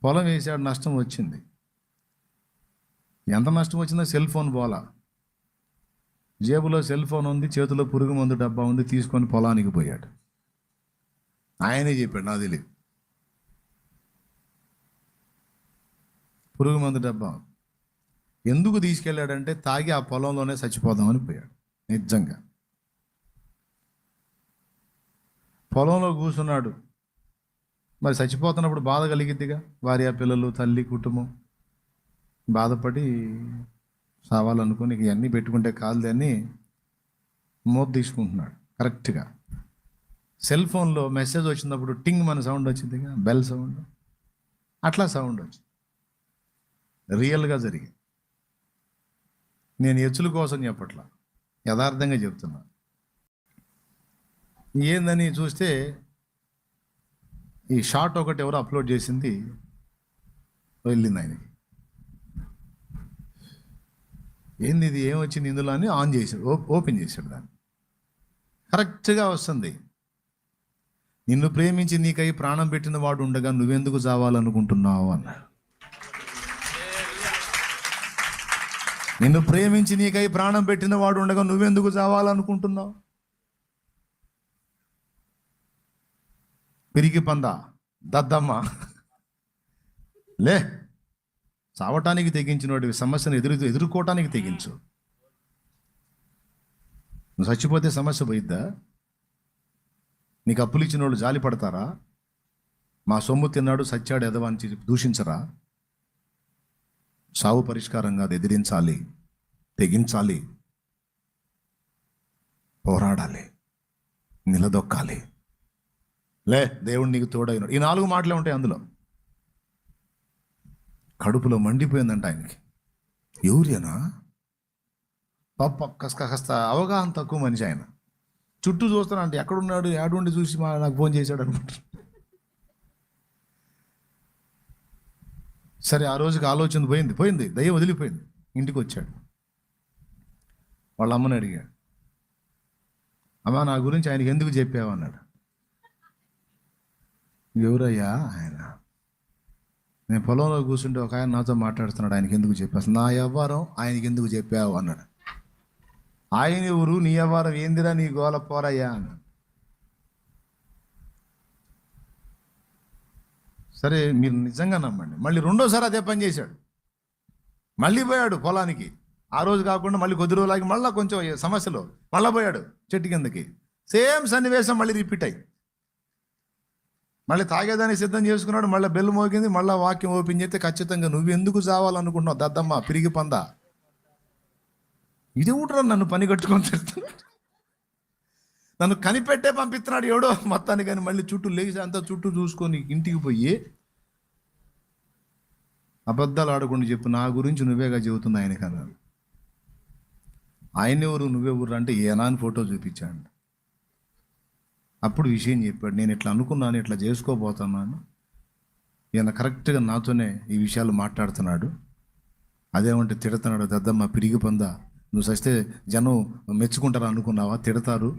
పొలం వేసాడు, నష్టం వచ్చింది. ఎంత నష్టం వచ్చినా సెల్ ఫోన్ పోలా. జేబులో సెల్ ఫోన్ ఉంది, చేతిలో పురుగు మందు డబ్బా ఉంది, తీసుకొని పొలానికి పోయాడు. ఆయనే చెప్పాడు, నాకు తెలియదు. పురుగు మందు డబ్బా ఎందుకు తీసుకెళ్ళాడంటే తాగి ఆ పొలంలోనే చచ్చిపోదామని పోయాడు. నిజంగా పొలంలో కూర్చున్నాడు. మరి చచ్చిపోతున్నప్పుడు బాధ కలిగిద్దిగా, భార్య, పిల్లలు, తల్లి, కుటుంబం బాధపడి సావాలనుకుని ఇవన్నీ పెట్టుకుంటే కాదు అని మూత తీసుకుంటున్నాడు. కరెక్ట్గా సెల్ ఫోన్లో మెసేజ్ వచ్చినప్పుడు టింగ్ మన సౌండ్ వచ్చిందిగా, బెల్ సౌండ్, అట్లా సౌండ్ వచ్చింది. రియల్గా జరిగింది. నేను ఎచ్చుల కోసం చెప్పట్లా, యథార్థంగా చెప్తున్నా. ఏందని చూస్తే ఈ షార్ట్ ఒకటి ఎవరో అప్లోడ్ చేసింది వెళ్ళింది ఆయనకి. ఏంది ఇది, ఏమొచ్చింది ఇందులో అని ఆన్ చేశాడు, ఓపెన్ చేశాడు. దాన్ని కరెక్ట్గా వస్తుంది. నిన్ను ప్రేమించి నీకై ప్రాణం పెట్టిన వాడు ఉండగా నువ్వెందుకు చావాలనుకుంటున్నావు అన్నాడు. నిన్ను ప్రేమించి నీకై ప్రాణం పెట్టిన వాడు ఉండగా నువ్వెందుకు చావాలనుకుంటున్నావు? పిరికి పంద, దద్దమ్మ, లే, చావటానికి తెగించినోటి సమస్యను ఎదుర్కోవటానికి తెగించు. నువ్వు చచ్చిపోతే సమస్య పోయిద్దా? నీకు అప్పులు ఇచ్చిన వాళ్ళు జాలి పడతారా? మా సొమ్ము తిన్నాడు సచ్చాడు ఎదవాంచి దూషించరా? సావు పరిష్కారంగా అది ఎదిరించాలి, తెగించాలి, పోరాడాలి, నిలదొక్కాలి. లే, దేవుడు నీకు తోడైనాడు. ఈ 4 మాటలే ఉంటాయి అందులో. కడుపులో మండిపోయిందంట ఆయనకి. ఎవరేనా పాప, కాస్త అవగాహన తక్కువ మనిషి ఆయన. చుట్టూ చూస్తానంటే ఎక్కడున్నాడు, ఏడుండి చూసి నాకు ఫోన్ చేశాడు అనుకుంటారు. సరే, ఆ రోజుకి ఆలోచన పోయింది, దయ్యం వదిలిపోయింది. ఇంటికి వచ్చాడు. వాళ్ళ అమ్మని అడిగాడు, అమ్మ నా గురించి ఆయనకి ఎందుకు చెప్పావు అన్నాడు. ఎవరయ్యా ఆయన? నేను పొలంలో కూర్చుంటే ఒక ఆయన నాతో మాట్లాడుతున్నాడు, ఆయనకి ఎందుకు చెప్పావు? నా వ్యవహారం ఆయనకి ఎందుకు చెప్పావు అన్నాడు. ఆయన ఎవరు, నీ వ్యవహారం ఏందిరా, నీ గోల పోరయ్యా అన్నాడు. సరే, మీరు నిజంగా నమ్మండి, మళ్ళీ 2వ సారి అదే పని చేశాడు. మళ్ళీ పోయాడు పొలానికి. ఆ రోజు కాకుండా మళ్ళీ కొద్ది రోజులకి మళ్ళీ కొంచెం సమస్యలు, మళ్ళీ పోయాడు చెట్టు కిందకి. సేమ్ సన్నివేశం మళ్ళీ రిపీట్ అయ్యి, మళ్ళీ తాగేదానికి సిద్ధం చేసుకున్నాడు. మళ్ళీ బెల్లు మోగింది. మళ్ళీ వాక్యం ఓపెన్ చేస్తే ఖచ్చితంగా నువ్వు ఎందుకు చావాలనుకుంటున్నావు దద్దమ్మ, పిరిగి పంద, ఇది ఊటరా నన్ను పని కట్టుకొని తిరుగుతున్నాడు, నన్ను కనిపెట్టే పంపిస్తున్నాడు ఎవడో మొత్తాన్ని. కానీ మళ్ళీ చుట్టూ లేచి అంతా చుట్టూ చూసుకొని ఇంటికి పోయి అబద్ధాలు ఆడకుండా చెప్పు, నా గురించి నువ్వేగా చెబుతుంది ఆయనకి అన్నాడు. ఆయన ఎవరు, నువ్వెవరు అంటే ఏనాని ఫోటో చూపించాడు. అప్పుడు విషయం చెప్పాడు, నేను ఇట్లా అనుకున్నాను, ఇట్లా చేసుకోబోతున్నాను. ఈయన కరెక్ట్గా నాతోనే ఈ విషయాలు మాట్లాడుతున్నాడు. అదేమంటే తిడుతున్నాడు, దద్దమ్మ పిరిగి పంద, నువ్వు చస్తే జనం మెచ్చుకుంటారు అనుకున్నావా? తిడతారు.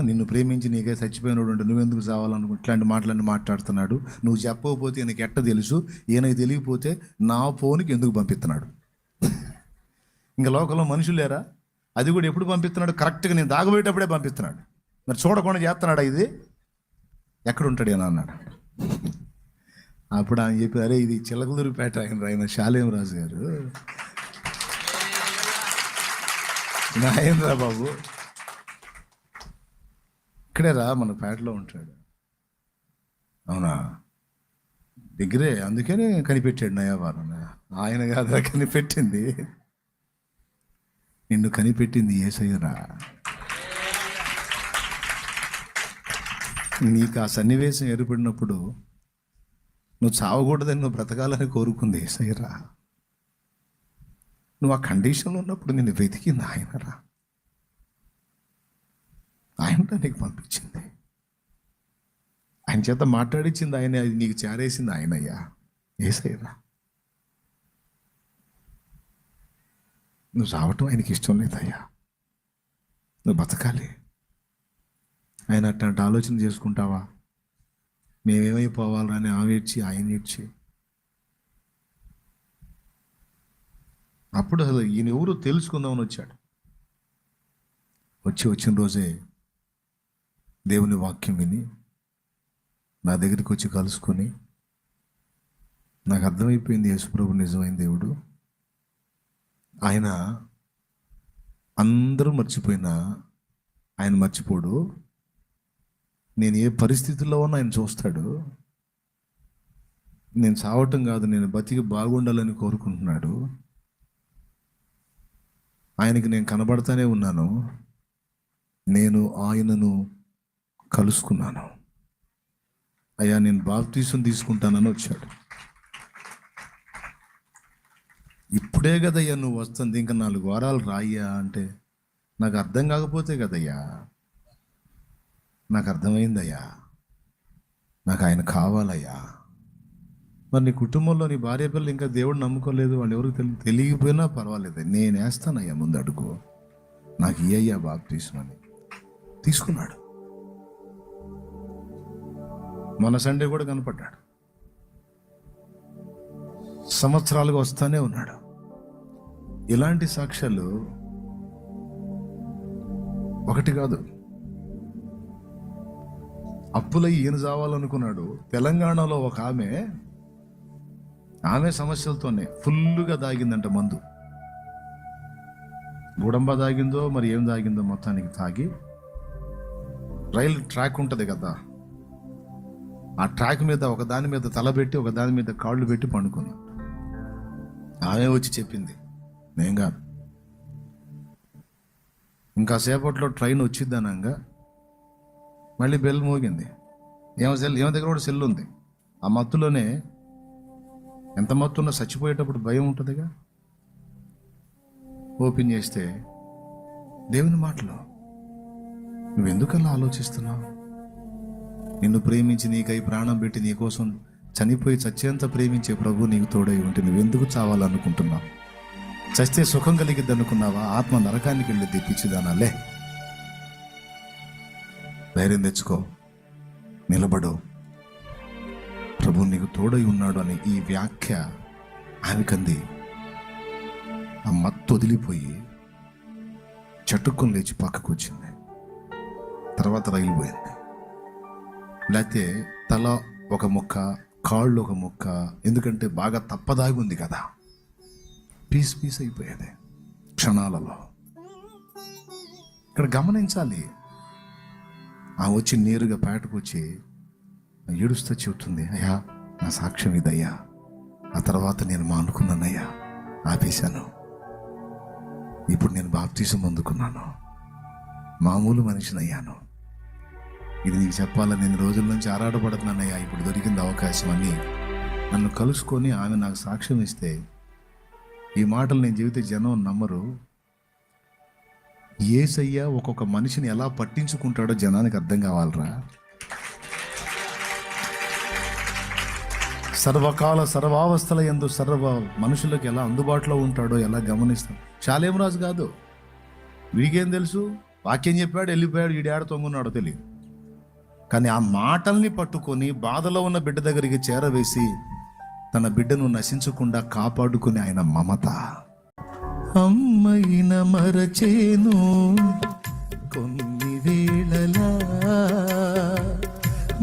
నిన్ను ప్రేమించి నీకే చచ్చిపోయినాడు అంటే నువ్వెందుకు చావాలనుకో, ఇట్లాంటి మాటలన్నీ మాట్లాడుతున్నాడు. నువ్వు చెప్పకపోతే ఈయనకి ఎట్ట తెలుసు? ఈయనకి తెలియకపోతే నా ఫోన్కి ఎందుకు పంపిస్తున్నాడు? ఇంకా లోకంలో మనుషులు లేరా? అది కూడా ఎప్పుడు పంపిస్తున్నాడు? కరెక్ట్గా నేను దాగబోయేటప్పుడే పంపిస్తున్నాడు. మరి చూడకుండా చేస్తున్నాడా? ఇది ఎక్కడుంటాడు ఈయన అన్నాడు. అప్పుడు ఆయన చెప్పి, అరే ఇది చిలకలూరిపేట ఆయన శాలేం రాజు గారు, నాయనరా బాబు, ఇక్కడే రా, మన పేటలో ఉంటాడు. అవునా, దగ్గరే, అందుకనే కనిపెట్టాడు నయావారం. ఆయన కాదా కనిపెట్టింది, నిన్ను కనిపెట్టింది యేసయ్యరా. నీకు ఆ సన్నివేశం ఏర్పడినప్పుడు నువ్వు చావకూడదని, నువ్వు బ్రతకాలని కోరుకుంది యేసయ్యరా. నువ్వు ఆ కండిషన్లో ఉన్నప్పుడు నిన్ను వెతికింది ఆయనరా. ఆయన నీకు పంపించింది, ఆయన చేత మాట్లాడించింది ఆయన, అది నీకు చేరేసింది ఆయనయ్యా, యేసయ్యరా. నువ్వు చావటం ఆయనకి ఇష్టం లేదయ్యా, నువ్వు బతకాలి. ఆయన అట్లాంటి ఆలోచన చేసుకుంటావా? మేమేమైపోవాలని ఆవేడ్చి ఆయన ఏడ్చి, అప్పుడు అసలు ఈయన ఎవరు తెలుసుకుందామని వచ్చాడు. వచ్చిన రోజే దేవుని వాక్యం విని నా దగ్గరికి వచ్చి కలుసుకొని, నాకు అర్థమైపోయింది యేసుప్రభు నిజమైన దేవుడు. ఆయన అందరూ మర్చిపోయినా ఆయన మర్చిపోడు. నేను ఏ పరిస్థితుల్లో ఉన్నా ఆయన చూస్తాడు. నేను చావటం కాదు, నేను బతికి బాగుండాలని కోరుకుంటున్నాడు. ఆయనకి నేను కనబడతానే ఉన్నాను. నేను ఆయనను కలుసుకున్నాను. అయ్యా నేను బాప్తీసం తీసుకుంటానని వచ్చాడు. ఇప్పుడే కదయ్యా నువ్వు వస్తుంది, ఇంకా 4 వారాలు రాయ్యా అంటే, నాకు అర్థం కాకపోతే కదయ్యా, నాకు అర్థమైందయ్యా, నాకు ఆయన కావాలయ్యా, మరి నీ కుటుంబంలో నీ భార్య పిల్లలు ఇంకా దేవుడు నమ్ముకోలేదు, వాళ్ళు ఎవరికి తెలియకపోయినా పర్వాలేదు, నేను వేస్తానయ్యా ముందు అడుగు, నాకు ఇయ్యా బాప్తిస్మని తీసుకున్నాడు. మన సండే కూడా కనపడ్డాడు, సంవత్సరాలుగా వస్తానే ఉన్నాడు. ఇలాంటి సాక్ష్యాలు ఒకటి కాదు. అప్పులై ఈయన చావాలనుకున్నాడు. తెలంగాణలో ఒక ఆమె సమస్యలతోనే ఫుల్గా దాగిందంట మందు. గుడంబ దాగిందో మరి ఏం దాగిందో మొత్తానికి తాగి, రైలు ట్రాక్ ఉంటుంది కదా, ఆ ట్రాక్ మీద ఒకదాని మీద తలబెట్టి ఒకదాని మీద కాళ్ళు పెట్టి పండుకున్నాడు. ఆమె వచ్చి చెప్పింది, నేను కాదు. ఇంకా సేపట్లో ట్రైన్ వచ్చిద్దనంగా మళ్ళీ బెల్ మోగింది. ఏమ దగ్గర కూడా సెల్ ఉంది. ఆ మత్తులోనే, ఎంత మత్తున్నా చచ్చిపోయేటప్పుడు భయం ఉంటుందిగా. ఓపెన్ చేస్తే దేవుని మాటలు, నువ్వెందుకలా ఆలోచిస్తున్నావు? నిన్ను ప్రేమించి నీకై ప్రాణం పెట్టి నీకోసం చనిపోయి చచ్చేంత ప్రేమించే ప్రభు నీకు తోడై ఉంటే నువ్వెందుకు చావాలనుకుంటున్నావు? చస్తే సుఖం కలిగిద్ది అనుకున్నావా? ఆత్మ నరకానికి వెళ్ళి తెప్పించిదానాలే. ధైర్యం తెచ్చుకో, నిలబడు, ప్రభు నీకు తోడై ఉన్నాడు అని ఈ వ్యాఖ్య ఆమెకంది. ఆ మత్తు వదిలిపోయి చటుక్కుని లేచి పక్కకు వచ్చింది. తర్వాత రైలు పోయింది. లేకపోతే తల ఒక ముక్క, కాళ్ళు ఒక ముక్క, ఎందుకంటే బాగా తప్పదాగి ఉంది కదా, పీస్ అయిపోయేది క్షణాలలో. ఇక్కడ గమనించాలి. ఆ వచ్చి నేరుగా పేటకు వచ్చి ఏడుస్తూ చెబుతుంది, అయ్యా నా సాక్ష్యం ఇదయ్యా, ఆ తర్వాత నేను మానుకున్నానయ్యా, ఆపేశాను, ఇప్పుడు నేను బాప్తీసం అందుకున్నాను, మామూలు మనిషినయ్యాను. ఇది నీకు చెప్పాలని నేను రోజుల నుంచి ఆరాటపడుతున్నానయ్యా, ఇప్పుడు దొరికింది అవకాశం అని నన్ను కలుసుకొని ఆమె నాకు సాక్ష్యం ఇస్తే, ఈ మాటలు నేను చెబితే జనం నమ్మరు. యేసయ్య ఒక్కొక్క మనిషిని ఎలా పట్టించుకుంటాడో జనానికి అర్థం కావాలరా. సర్వకాల సర్వావస్థల యందు సర్వ మనుషులకు ఎలా అందుబాటులో ఉంటాడో ఎలా గమనిస్తాం. శాలేం రాజు కాదు, వీడికేం తెలుసు? వాక్యం చెప్పాడు, వెళ్ళిపోయాడు, వీడి ఆడ తొంగున్నాడో తెలియదు. కానీ ఆ మాటల్ని పట్టుకొని బాధలో ఉన్న బిడ్డ దగ్గరికి చేరవేసి తన బిడ్డను నశించకుండా కాపాడుకుని ఆయన మమత. అమ్మైన మరచేను కొన్ని వేళలా,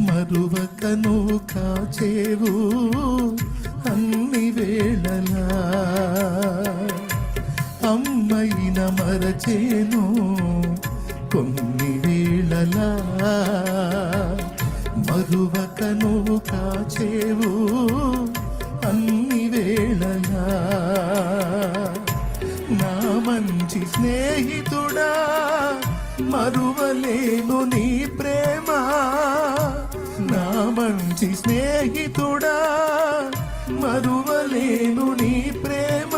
మరువకను కాచేవు అన్ని వేళలా. అమ్మైన మరచేను కొన్ని వేళలా, మరువకను కాచేవు అన్ని వేళలా. నా మంచి స్నేహితుడా, మరువలేను నీ ప్రేమ. నా మంచి స్నేహితుడా, మరువలేను నీ ప్రేమ.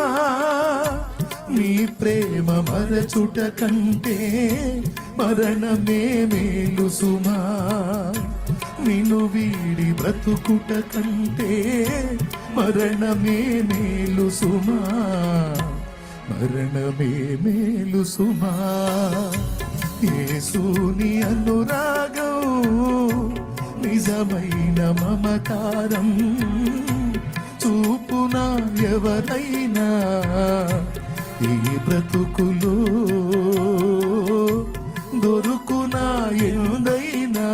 నీ ప్రేమ మరచుట కంటే మరణమే మేలు సుమా. నిన్ను వీడి బ్రతుకుట కంటే మరణమే మేలు సుమా. మరణమే మేలు సుమా. యేసుని అనురాగం నిజమైన మమకారం చూపునా ఎవరైనా ఈ బ్రతుకులో దొరుకునా ఎందైనా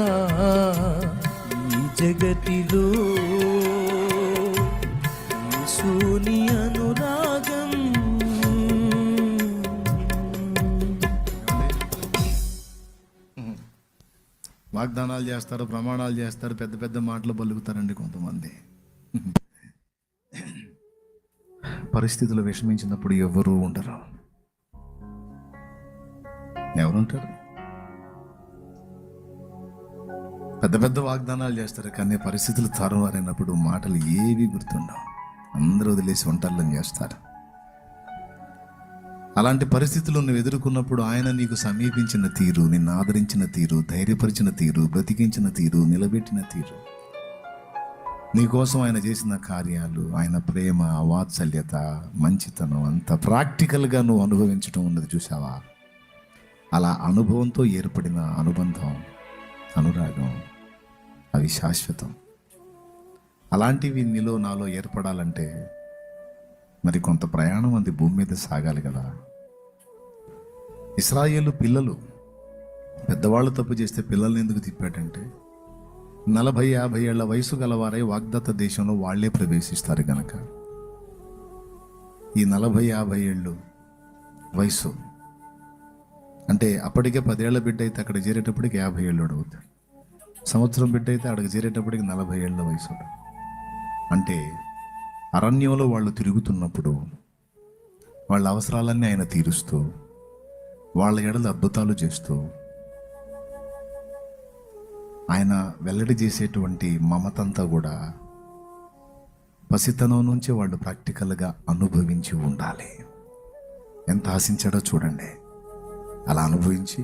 ఈ జగతిలో. యేసుని అనురాగం. వాగ్దానాలు చేస్తారు, ప్రమాణాలు చేస్తారు, పెద్ద పెద్ద మాటలు పలుకుతారండి కొంతమంది. పరిస్థితులు విషమించినప్పుడు ఎవరు ఉండరు. ఎవరుంటారు? పెద్ద పెద్ద వాగ్దానాలు చేస్తారు, కానీ పరిస్థితులు తారుమారైనప్పుడు మాటలు ఏవి గుర్తుండవు. అందరూ వదిలేసి వంటలను చేస్తారు. అలాంటి పరిస్థితులు నువ్వు ఎదుర్కొన్నప్పుడు ఆయన నీకు సమీపించిన తీరు, నిన్ను ఆదరించిన తీరు, ధైర్యపరిచిన తీరు, బ్రతికించిన తీరు, నిలబెట్టిన తీరు నీకోసం ఆయన చేసిన కార్యాలు, ఆయన ప్రేమ, వాత్సల్యత, మంచితనం అంత ప్రాక్టికల్గా నువ్వు అనుభవించడం ఉన్నది చూసావా? అలా అనుభవంతో ఏర్పడిన అనుబంధం, అనురాగం, అవి శాశ్వతం. అలాంటివి నీలో నాలో ఏర్పడాలంటే మరి కొంత ప్రయాణం అది భూమి మీద సాగాలి కదా. ఇశ్రాయేలు పిల్లలు, పెద్దవాళ్ళు తప్పు చేస్తే పిల్లల్ని ఎందుకు తిప్పాడంటే 40-50 ఏళ్ల వయసు గలవారై వాగ్దత్త దేశంలో వాళ్లే ప్రవేశిస్తారు గనక. ఈ 40-50 ఏళ్ళు వయసు అంటే అప్పటికే 10 ఏళ్ల బిడ్డ అయితే అక్కడ చేరేటప్పటికి 50 ఏళ్ళు అవుతాడు. సంవత్సరం బిడ్డ అయితే అక్కడికి చేరేటప్పటికి 40 ఏళ్ల వయసు. అంటే అరణ్యంలో వాళ్ళు తిరుగుతున్నప్పుడు వాళ్ళ అవసరాలన్నీ ఆయన తీరుస్తూ, వాళ్ళ ఎడల అద్భుతాలు చేస్తూ, ఆయన వెల్లడి చేసేటువంటి మమతంతా కూడా పసితనం నుంచి వాళ్ళు ప్రాక్టికల్గా అనుభవించి ఉండాలి. ఎంత ఆశించాడో చూడండి. అలా అనుభవించి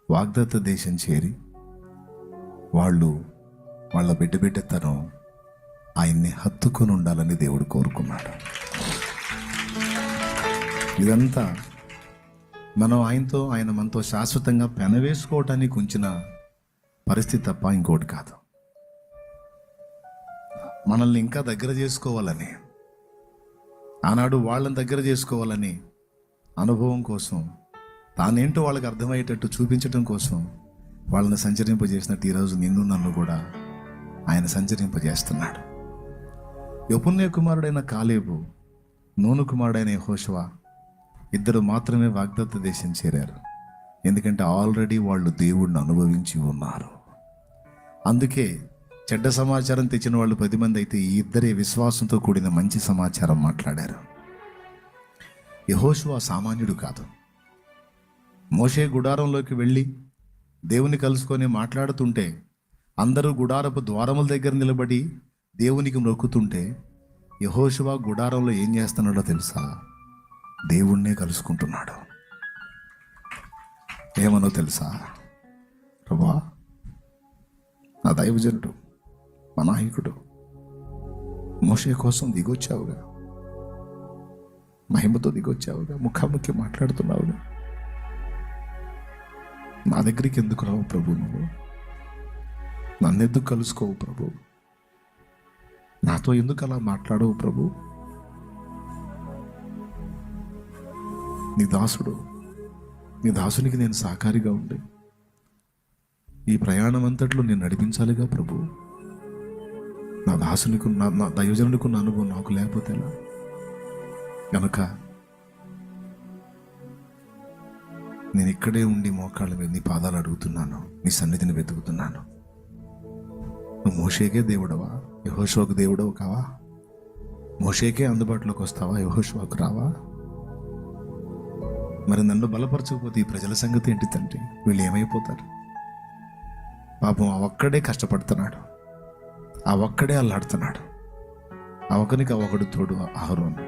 వాగ్దత్త దేశం చేరి వాళ్ళు వాళ్ళ బిడ్డతనం ఆయన్ని హత్తుకొని ఉండాలని దేవుడు కోరుకున్నాడు. ఇదంతా మనం ఆయనతో, ఆయన మనతో శాశ్వతంగా పెనవేసుకోవటానికి ఉంచిన పరిస్థితి తప్ప ఇంకోటి కాదు. మనల్ని ఇంకా దగ్గర చేసుకోవాలని, ఆనాడు వాళ్ళని దగ్గర చేసుకోవాలని, అనుభవం కోసం, తానేంటో వాళ్ళకి అర్థమయ్యేటట్టు చూపించడం కోసం వాళ్ళని సంచరింపజేసినట్టు ఈరోజు నిన్ను నన్ను కూడా ఆయన సంచరింపజేస్తున్నాడు. యెఫున్నె కుమారుడైన కాలేబు, నూను కుమారుడైన యెహోషువ ఇద్దరు మాత్రమే వాగ్దత్త దేశం చేరారు. ఎందుకంటే ఆల్రెడీ వాళ్ళు దేవుణ్ణి అనుభవించి ఉన్నారు. అందుకే చెడ్డ సమాచారం తెచ్చిన వాళ్ళు 10 మంది అయితే ఈ ఇద్దరే విశ్వాసంతో కూడిన మంచి సమాచారం మాట్లాడారు. యెహోషువ సామాన్యుడు కాదు. మోషే గుడారంలోకి వెళ్ళి దేవుని కలుసుకొని మాట్లాడుతుంటే అందరూ గుడారపు ద్వారముల దగ్గర నిలబడి దేవునికి మొక్కుతుంటే యెహోషువ గుడారంలో ఏం చేస్తున్నాడో తెలుసా? దేవుణ్ణే కలుసుకుంటున్నాడు. ఏమనో తెలుసా? ప్రభువా, నా దైవజనుడు, మా నాయకుడు మోషే కోసం దిగొచ్చావుగా, మహిమతో దిగొచ్చావుగా, ముఖాముఖి మాట్లాడుతున్నావుగా, నా దగ్గరికి ఎందుకు రావు ప్రభు? నువ్వు నన్నెందుకు కలుసుకోవు ప్రభు? నాతో ఎందుకు అలా మాట్లాడవు ప్రభు? నీ దాసుడు, నీ దాసునికి నేను సహకారిగా ఉండి ఈ ప్రయాణం అంతట్లో నేను నడిపించాలిగా ప్రభు. నా దాసునికి, నా దైవజనునికి ఉన్న అనుభవం నాకు లేకపోతే ఎలా? కనుక నేను ఇక్కడే ఉండి మోకాళ్ళ మీద నీ పాదాలు అడుగుతున్నాను, నీ సన్నిధిని వెతుకుతున్నాను. నువ్వు మోషేకే దేవుడవా? యెహోషువకు దేవుడవు కావా? మోషేకే అందుబాటులోకి వస్తావా? యెహోషువకు రావా? మరి నన్ను బలపరచకపోతే ఈ ప్రజల సంగతి ఏంటి తండ్రి? వీళ్ళు ఏమైపోతారు? పాపం ఆ ఒక్కడే కష్టపడుతున్నాడు, ఆ ఒక్కడే అల్లాడుతున్నాడు, ఆ ఒకరికి ఒకడు తోడు అహరోను.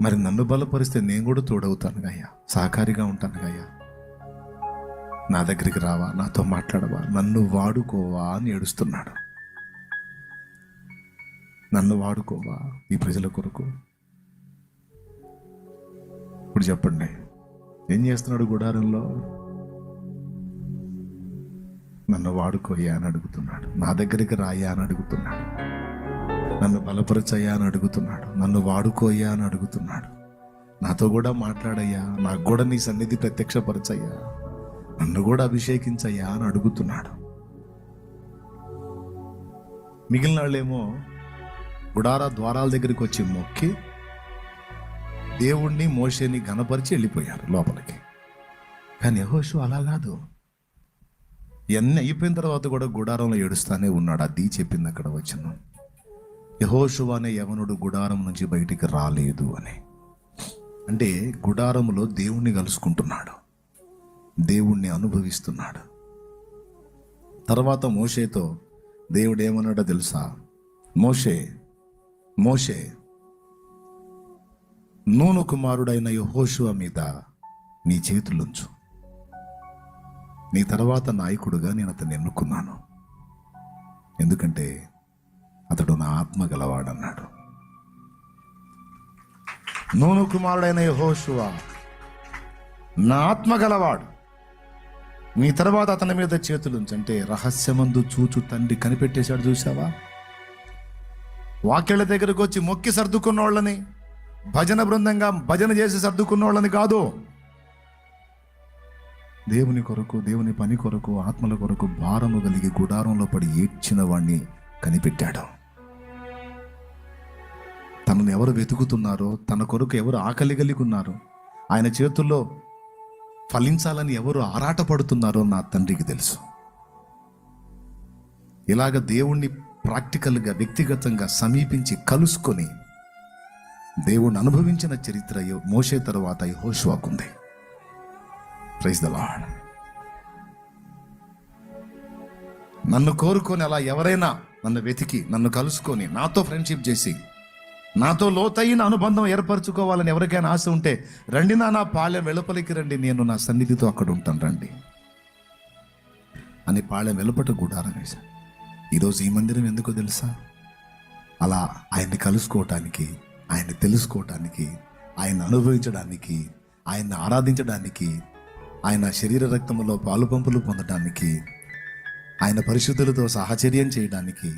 మరి నన్ను బలపరిస్తే నేను కూడా తోడవుతాను అయ్యా, సహకారిగా ఉంటాను అయ్యా. నా దగ్గరికి రావా, నాతో మాట్లాడవా, నన్ను వాడుకోవా అని ఏడుస్తున్నాడు. నన్ను వాడుకోవా ఈ ప్రజల కొరకు. ఇప్పుడు చెప్పండి, ఏం చేస్తున్నాడు గుడారంలో? నన్ను వాడుకోయ్యా అని అడుగుతున్నాడు, నా దగ్గరికి రాయ్యా అని అడుగుతున్నాడు, నన్ను బలపరచయ్యా అని అడుగుతున్నాడు, నన్ను వాడుకోయ్యా అని అడుగుతున్నాడు, నాతో కూడా మాట్లాడయ్యా, నాకు కూడా నీ సన్నిధి ప్రత్యక్షపరచయ్యా, నన్ను కూడా అభిషేకించయ్యా అని అడుగుతున్నాడు. మిగిలిన వాళ్ళేమో గుడార ద్వారాల దగ్గరికి వచ్చి మొక్కి దేవుణ్ణి మోషేని ఘనపరిచి వెళ్ళిపోయారు లోపలికి. కానీ యెహోషువ అలా కాదు. ఇవన్నీ అయిపోయిన తర్వాత కూడా గుడారంలో ఏడుస్తానే ఉన్నాడు. అది చెప్పింది అక్కడ వచనం. యెహోషువ అనే యవనుడు గుడారం నుంచి బయటికి రాలేదు అని. అంటే గుడారంలో దేవుణ్ణి కలుసుకుంటున్నాడు, దేవుణ్ణి అనుభవిస్తున్నాడు. తర్వాత మోషేతో దేవుడు ఏమన్నాడో తెలుసా? మోషే, మోషే, నూను కుమారుడైన యెహోషువ మీద నీ చేతులుంచు, నీ తర్వాత నాయకుడుగా నేను అతన్ని ఎన్నుకున్నాను. ఎందుకంటే అతడు నా ఆత్మ గలవాడన్నాడు. నూను కుమారుడైన యెహోషువ నా ఆత్మ గలవాడు, నీ తర్వాత అతని మీద చేతులుంచంటే రహస్యమందు చూచు తండ్రి కనిపెట్టేశాడు. చూసావా? వాక్యాల దగ్గరకు వచ్చి మొక్కి సర్దుకున్న వాళ్ళని, భజన బృందంగా భజన చేసి సర్దుకున్న వాళ్ళని కాదు, దేవుని కొరకు, దేవుని పని కొరకు, ఆత్మల కొరకు భారము కలిగి గుడారంలో పడి ఏడ్చిన వాణ్ణి కనిపెట్టాడు. తనను ఎవరు వెతుకుతున్నారో, తన కొరకు ఎవరు ఆకలి కలిగి ఉన్నారో, ఆయన చేతుల్లో ఫలించాలని ఎవరు ఆరాటపడుతున్నారో నా తండ్రికి తెలుసు. ఇలాగ దేవుణ్ణి ప్రాక్టికల్గా, వ్యక్తిగతంగా సమీపించి కలుసుకొని దేవుణ్ణి అనుభవించిన చరిత్ర మోషే తర్వాత యెహోషువకుంది. Praise the lord. నన్ను కోరుకొని అలా ఎవరైనా నన్ను వెతికి నన్ను కలుసుకొని నాతో ఫ్రెండ్షిప్ చేసి నాతో లోతైన అనుబంధం ఏర్పరచుకోవాలని ఎవరికైనా ఆశ ఉంటే రండి నా పాళెం వెలుపలికి రండి, నేను నా సన్నిధితో అక్కడ ఉంటాను రండి అని పాళెం వెలుపట గుడారం వేశాను. ఈరోజు ఈ మందిరం ఎందుకో తెలుసా? అలా ఆయన్ని కలుసుకోవటానికి, ఆయన్ని తెలుసుకోవటానికి, ఆయన్ని అనుభవించడానికి, ఆయన్ని ఆరాధించడానికి, ఆయన శరీర రక్తములో పాలు పంపులు పొందడానికి, ఆయన పరిశుద్ధులతో సహచర్యం చేయడానికి,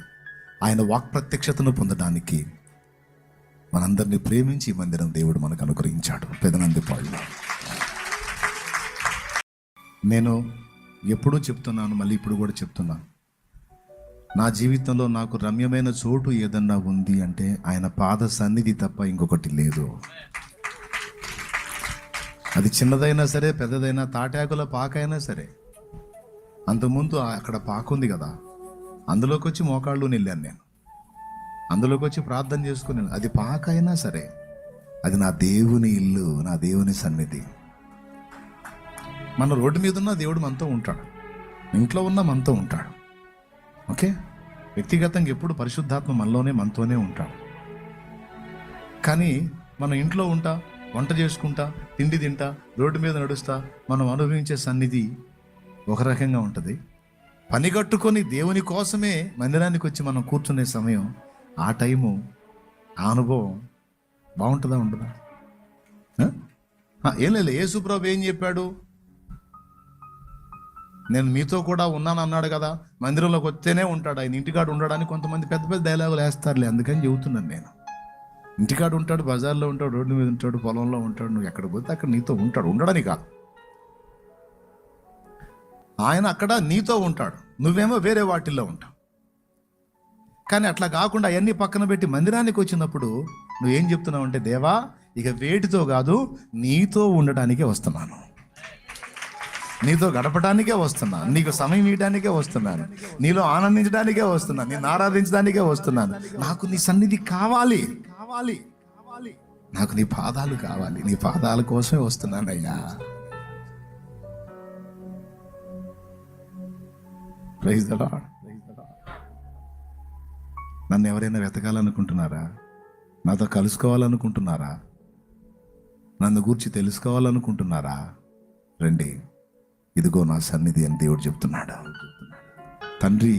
ఆయన వాక్ ప్రత్యక్షతను పొందడానికి మనందరినీ ప్రేమించి ఈ మందిరం దేవుడు మనకు అనుగ్రహించాడు. పెదనందిపాడులో నేను ఎప్పుడూ చెప్తున్నాను, మళ్ళీ ఇప్పుడు కూడా చెప్తున్నాను, నా జీవితంలో నాకు రమ్యమైన చోటు ఏదన్నా ఉంది అంటే ఆయన పాద సన్నిధి తప్ప ఇంకొకటి లేదు. అది చిన్నదైనా సరే, పెద్దదైనా, తాటాకుల పాకైనా సరే. అంతకుముందు అక్కడ పాకుంది కదా, అందులోకి వచ్చి మోకాళ్ళు నిల్లాను నేను, అందులోకి వచ్చి ప్రార్థన చేసుకున్నాను. అది పాకైనా సరే, అది నా దేవుని ఇల్లు, నా దేవుని సన్నిధి. మన రోడ్డు మీద ఉన్న దేవుడు మనతో ఉంటాడు, ఇంట్లో ఉన్న మనతో ఉంటాడు. ఓకే, వ్యక్తిగతంగా ఎప్పుడు పరిశుద్ధాత్మ మనలోనే మనతోనే ఉంటాడు. కానీ మనం ఇంట్లో ఉంటా, వంట చేసుకుంటా, తిండి తింటా, రోడ్డు మీద నడుస్తా, మనం అనుభవించే సన్నిధి ఒక రకంగా ఉంటుంది. పని కట్టుకొని దేవుని కోసమే మందిరానికి వచ్చి మనం కూర్చునే సమయం, ఆ టైము, ఆ అనుభవం బాగుంటుందా ఉండదా? ఏం లేదు, యేసుప్రభు ఏం చెప్పాడు? నేను మీతో కూడా ఉన్నాను అన్నాడు కదా. మందిరంలోకి వస్తేనే ఉంటాడు ఆయన, ఇంటికాడు ఉండడానికి కొంతమంది పెద్ద పెద్ద డైలాగులు వేస్తారులే, అందుకని చెబుతున్నాను నేను. ఇంటికాడు ఉంటాడు, బజార్లో ఉంటాడు, రోడ్డు మీద ఉంటాడు, పొలంలో ఉంటాడు, నువ్వు ఎక్కడ పోతే అక్కడ నీతో ఉంటాడు. ఉండడానికి కాదు, ఆయన అక్కడ నీతో ఉంటాడు, నువ్వేమో వేరే వాటిల్లో ఉంటావు. కానీ అట్లా కాకుండా అవన్నీ పక్కన పెట్టి మందిరానికి వచ్చినప్పుడు నువ్వేం చెప్తున్నావు అంటే, దేవా ఇక వేటితో కాదు నీతో ఉండటానికే వస్తున్నాను, నీతో గడపడానికే వస్తున్నాను, నీకు సమయం ఇవ్వడానికే వస్తున్నాను, నీలో ఆనందించడానికే వస్తున్నాను, నిన్ను ఆరాధించడానికే వస్తున్నాను. నాకు నీ సన్నిధి కావాలి, కావాలి, కావాలి, నాకు నీ పాదాలు కావాలి, నీ పాదాల కోసమే వస్తున్నానయ్యా. Praise the lord. నన్ను ఎవరైనా వెతకాలనుకుంటున్నారా? నాతో కలుసుకోవాలనుకుంటున్నారా? నన్ను గూర్చి తెలుసుకోవాలనుకుంటున్నారా? రండి, ఇదిగో నా సన్నిధి అని దేవుడు చెప్తున్నాడు. తండ్రి,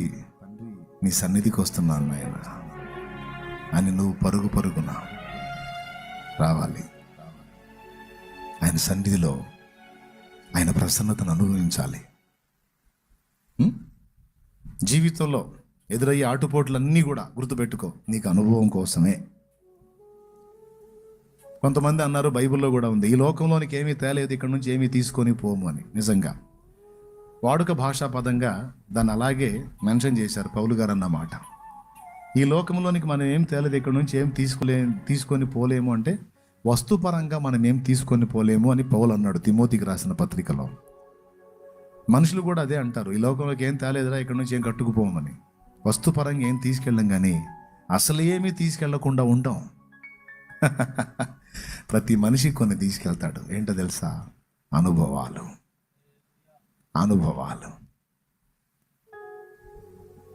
నీ సన్నిధికి వస్తున్నాను నాయన అని నువ్వు పరుగు పరుగున రావాలి. ఆయన సన్నిధిలో ఆయన ప్రసన్నతను అనుభవించాలి. జీవితంలో ఎదురయ్యే ఆటుపోట్లన్నీ కూడా గుర్తుపెట్టుకో, నీకు అనుభవం కోసమే. కొంతమంది అన్నారు, బైబిల్లో కూడా ఉంది, ఈ లోకంలోనికి ఏమీ తేలేదు, ఇక్కడ నుంచి ఏమీ తీసుకొని పోము అని. నిజంగా వాడుక భాషా పదంగా దాన్ని అలాగే మెన్షన్ చేశారు పౌలు గారు అన్నమాట. ఈ లోకంలోనికి మనం ఏం తేలేదు, ఇక్కడ నుంచి ఏం తీసుకొని పోలేము అంటే వస్తుపరంగా మనం ఏం తీసుకొని పోలేము అని పౌలు అన్నాడు తిమోతికి రాసిన పత్రికలో. మనుషులు కూడా అదే అంటారు, ఈ లోకంలోకి ఏం తేలేదురా, ఇక్కడ నుంచి ఏం కట్టుకుపోమని. వస్తుపరంగా ఏం తీసుకెళ్ళం, కానీ అసలు ఏమీ తీసుకెళ్లకుండా ఉంటాం. ప్రతి మనిషి కొన్ని తీసుకెళ్తాడు. ఏంటో తెలుసా? అనుభవాలు. అనుభవాలు,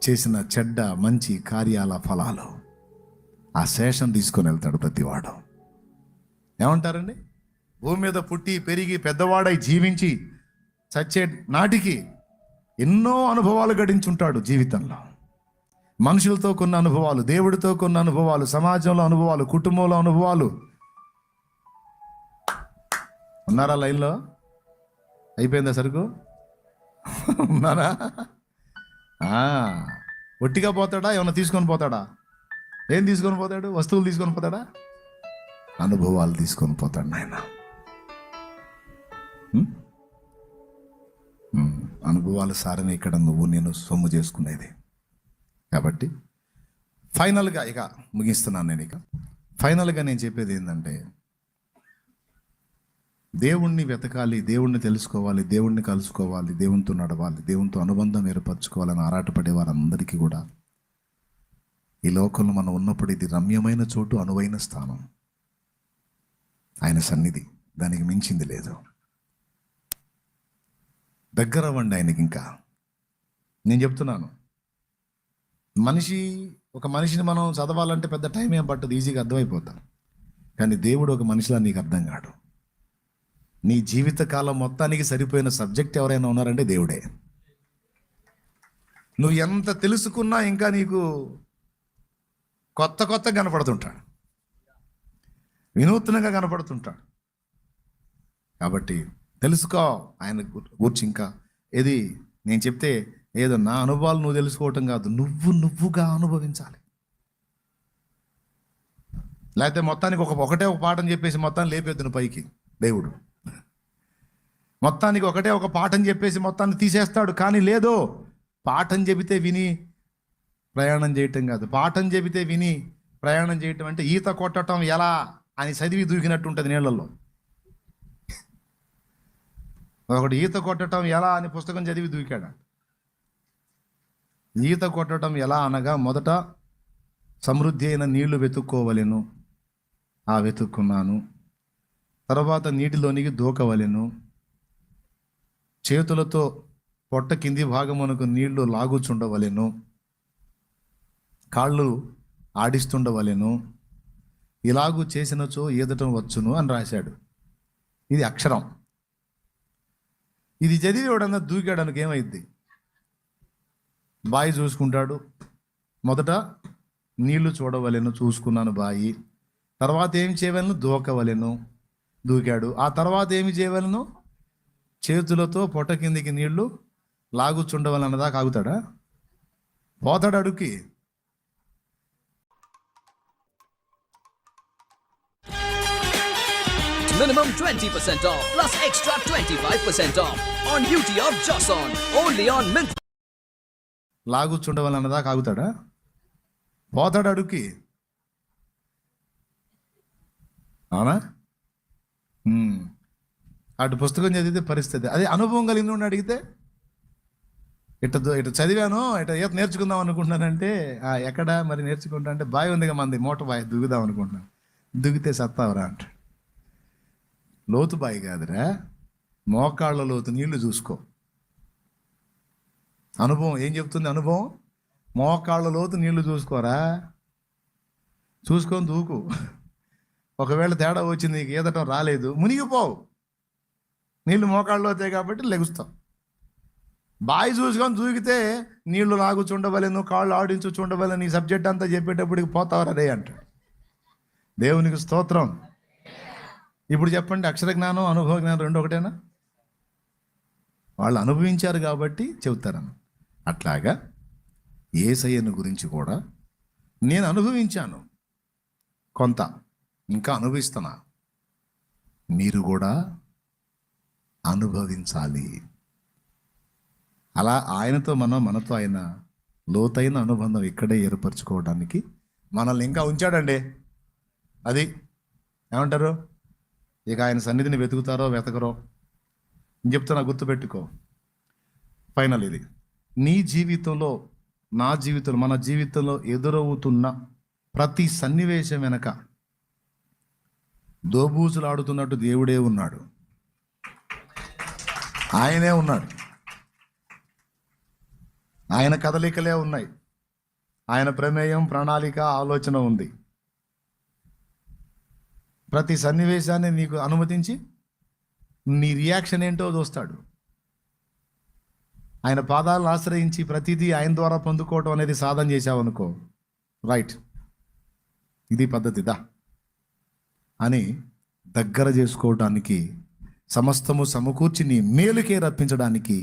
చేసిన చెడ్డ మంచి కార్యాల ఫలాలు, ఆ శేషం తీసుకొని వెళ్తాడు ప్రతివాడు. ఏమంటారండి? భూమి మీద పుట్టి పెరిగి పెద్దవాడై జీవించి చచ్చే నాటికి ఎన్నో అనుభవాలు గడించుంటాడు జీవితంలో. మనుషులతో కొన్ని అనుభవాలు, దేవుడితో కొన్ని అనుభవాలు, సమాజంలో అనుభవాలు, కుటుంబంలో అనుభవాలు. ఉన్నారా లైన్లో? అయిపోయిందా సరుకు? ఉన్నారా? ఒట్టిగా పోతాడా? ఏమన్నా తీసుకొని పోతాడా? ఏం తీసుకొని పోతాడు? వస్తువులు తీసుకొని పోతాడా? అనుభవాలు తీసుకొని పోతాడు నాయన. అనుభవాల సారని ఇక్కడ నువ్వు నేను సొమ్ము చేసుకునేది. కాబట్టి ఫైనల్గా ఇక ముగిస్తున్నాను నేను. ఫైనల్గా నేను చెప్పేది ఏంటంటే, దేవుణ్ణి వెతకాలి, దేవుణ్ణి తెలుసుకోవాలి, దేవుణ్ణి కలుసుకోవాలి, దేవునితో నడవాలి, దేవునితో అనుబంధం ఏర్పరచుకోవాలని ఆరాటపడే వారందరికీ కూడా ఈ లోకంలో మనం ఉన్నప్పుడు ఇది రమ్యమైన చోటు, అనువైన స్థానం. ఆయన సన్నిధి, దానికి మించింది లేదు. దగ్గర అవ్వండి ఆయనకి. ఇంకా నేను చెప్తున్నాను, ఒక మనిషిని మనం చదవాలంటే పెద్ద టైం ఏం పట్టదు, ఈజీగా అర్థమైపోతాం. కానీ దేవుడు ఒక మనిషిలా నీకు అర్థం కాడు. నీ జీవితకాలం మొత్తానికి సరిపోయిన సబ్జెక్ట్ ఎవరైనా ఉన్నారంటే దేవుడే. నువ్వు ఎంత తెలుసుకున్నా ఇంకా నీకు కొత్త కనపడుతుంటాడు, వినూత్నంగా కనపడుతుంటాడు. కాబట్టి తెలుసుకో ఆయన గురించి. ఇంకా ఏది నేను చెప్తే ఏదో నా అనుభవాలు నువ్వు తెలుసుకోవటం కాదు, నువ్వుగా అనుభవించాలి. లేకపోతే మొత్తానికి ఒకటే ఒక పాఠం చెప్పేసి మొత్తాన్ని లేపేద్దును పైకి దేవుడు. మొత్తానికి ఒకటే ఒక పాఠం చెప్పేసి మొత్తాన్ని తీసేస్తాడు. కానీ లేదో, పాఠం చెబితే విని ప్రయాణం చేయటం కాదు. పాఠం చెబితే విని ప్రయాణం చేయటం అంటే ఈత కొట్టడం ఎలా అని చదివి దూకినట్టు ఉంటుంది నీళ్ళల్లో. ఒకడు ఈత కొట్టడం ఎలా అని పుస్తకం చదివి దూకాడు. ఈత కొట్టడం ఎలా అనగా, మొదట సమృద్ధి అయిన నీళ్లు వెతుక్కోవలెను, వెతుక్కున్నాను. తర్వాత నీటిలోనికి దూకవలెను, చేతులతో పొట్ట కింది భాగమునకు నీళ్లు లాగుచుండవలెను, కాళ్ళు ఆడిస్తుండవలెను, ఇలాగూ చేసినచో ఈదటం వచ్చును అని రాశాడు. ఇది అక్షరం. ఇది చదివి ఎవడన్నా దూకాడానికి ఏమైద్ది? బాయి చూసుకుంటాడు. మొదట నీళ్లు చూడవలెను, చూసుకున్నాను బాయి. తర్వాత ఏమి చేయవలను? దూకవలెను, దూకాడు. ఆ తర్వాత ఏమి చేయవలను? చేతులతో పొట్ట కిందికి నీళ్లు లాగుచుండవలన్నదాకా ఆగుతాడా? పోతాడు అడుక్కి. Minimum 20% off plus extra 25% off on duty of Joson. Only on Mint. లాగుచుండవలన్నదాకా ఆగుతాడా? పోతాడు అడుక్కి. అవునా? అటు పుస్తకం చదివితే పరిస్థితి అదే. అనుభవం కలిగింది అడిగితే, ఇటు చదివాను, ఈత నేర్చుకుందాం అనుకుంటున్నానంటే, ఎక్కడ మరి నేర్చుకుంటా అంటే, బావి ఉందిగా మంది, మోట బావి, దిగుదాం అనుకుంటున్నాను. దిగితే సత్తావరా అంట. లోతు బావి కాదురా, మోకాళ్ళ లోతు నీళ్లు చూసుకో. అనుభవం ఏం చెప్తుంది? అనుభవం మోకాళ్ళ లోతు నీళ్లు చూసుకోరా, చూసుకొని దూకు. ఒకవేళ తేడా వచ్చింది, నీకు ఈదటం రాలేదు, మునిగిపోవు. నీళ్ళు మోకాళ్ళు అవుతాయి కాబట్టి లెగుస్తావు. బావి చూసుకొని దూకితే నీళ్లు లాగుచుండవలెను, కాళ్ళు ఆడించుచుండవలెను, ఈ సబ్జెక్ట్ అంతా చెప్పేటప్పటికి పోతావరా రే అంటాడు. దేవునికి స్తోత్రం. ఇప్పుడు చెప్పండి, అక్షర జ్ఞానం అనుభవ జ్ఞానం రెండు ఒకటేనా? వాళ్ళు అనుభవించారు కాబట్టి చెబుతారని. అట్లాగా యేసయ్యను గురించి కూడా నేను అనుభవించాను కొంత, ఇంకా అనుభవిస్తున్నా. మీరు కూడా అనుభవించాలి. అలా ఆయనతో మనతో ఆయన లోతైన అనుబంధం ఇక్కడే ఏర్పరచుకోవడానికి మనల్ని ఇంకా ఉంచాడండి. అది ఏమంటారు? ఇక ఆయన సన్నిధిని వెతుకుతారో వెతకరో నేను చెప్తున్నా, గుర్తుపెట్టుకో. ఫైనల్ ఇది. నీ జీవితంలో, నా జీవితంలో, మన జీవితంలో ఎదురవుతున్న ప్రతి సన్నివేశం వెనక దోబూచులాడుతున్నట్టు దేవుడే ఉన్నాడు. ఆయనే ఉన్నాడు. ఆయన కదలికలే ఉన్నాయి. ఆయన ప్రమేయం, ప్రణాళిక, ఆలోచన ఉంది. ప్రతి సన్నివేశాన్ని నీకు అనుమతించి నీ రియాక్షన్ ఏంటో చూస్తాడు. ఆయన పాదాలను ఆశ్రయించి ప్రతిదీ ఆయన ద్వారా పొందుకోవటం అనేది సాధన చేశావు అనుకో, రైట్, ఇది పద్ధతిదా అని దగ్గర చేసుకోవటానికి, సమస్తము సమకూర్చి నీ మేలుకే రప్పించడానికి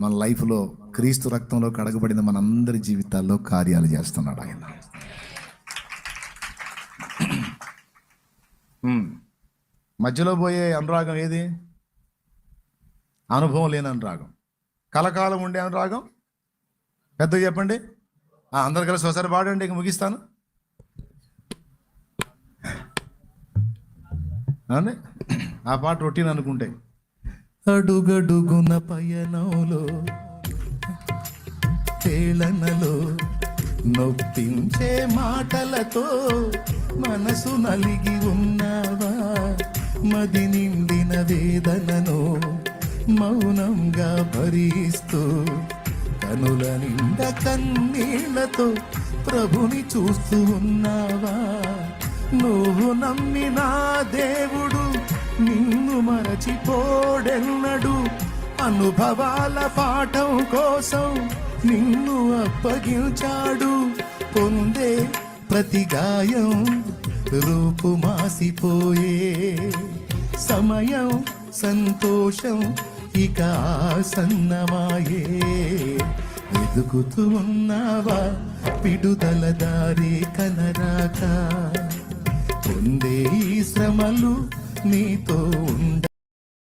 మన లైఫ్లో క్రీస్తు రక్తంలో కడగబడిన మనందరి జీవితాల్లో కార్యాలు చేస్తున్నాడు ఆయన. మధ్యలో పోయే అనురాగం ఏది? అనుభవం లేని అనురాగం. కలకాలం ఉండే అనురాగం పెద్దగా చెప్పండి. అందరు కలిసి ఒకసారి పాడండి, ఇక ముగిస్తాను. అని ఆ పాట రొటీన్ అనుకుంటే, అడుగడుగున పయనంలో తేళనలో నొప్పించే మాటలతో మనసు నలిగి ఉన్నావా, మది నిండిన వేదనను మౌనంగా భరిస్తూ కనుల నిండా కన్నీళ్లతో ప్రభుని చూస్తూ ఉన్నావా, నువ్వు నమ్మిన దేవుడు నిన్ను మరచిపోడెన్నడు, అనుభవాల పాఠం కోసం నిన్ను అప్పగించాడు, పొందే ప్రతి గాయం రూపు మాసిపోయే సమయం సంతోషం ఇక ఆసన్నమాయే, వెతుకుతూ ఉన్నావా విడుదల దారి కనరాక, పొందే ఈ శ్రమలు నీతో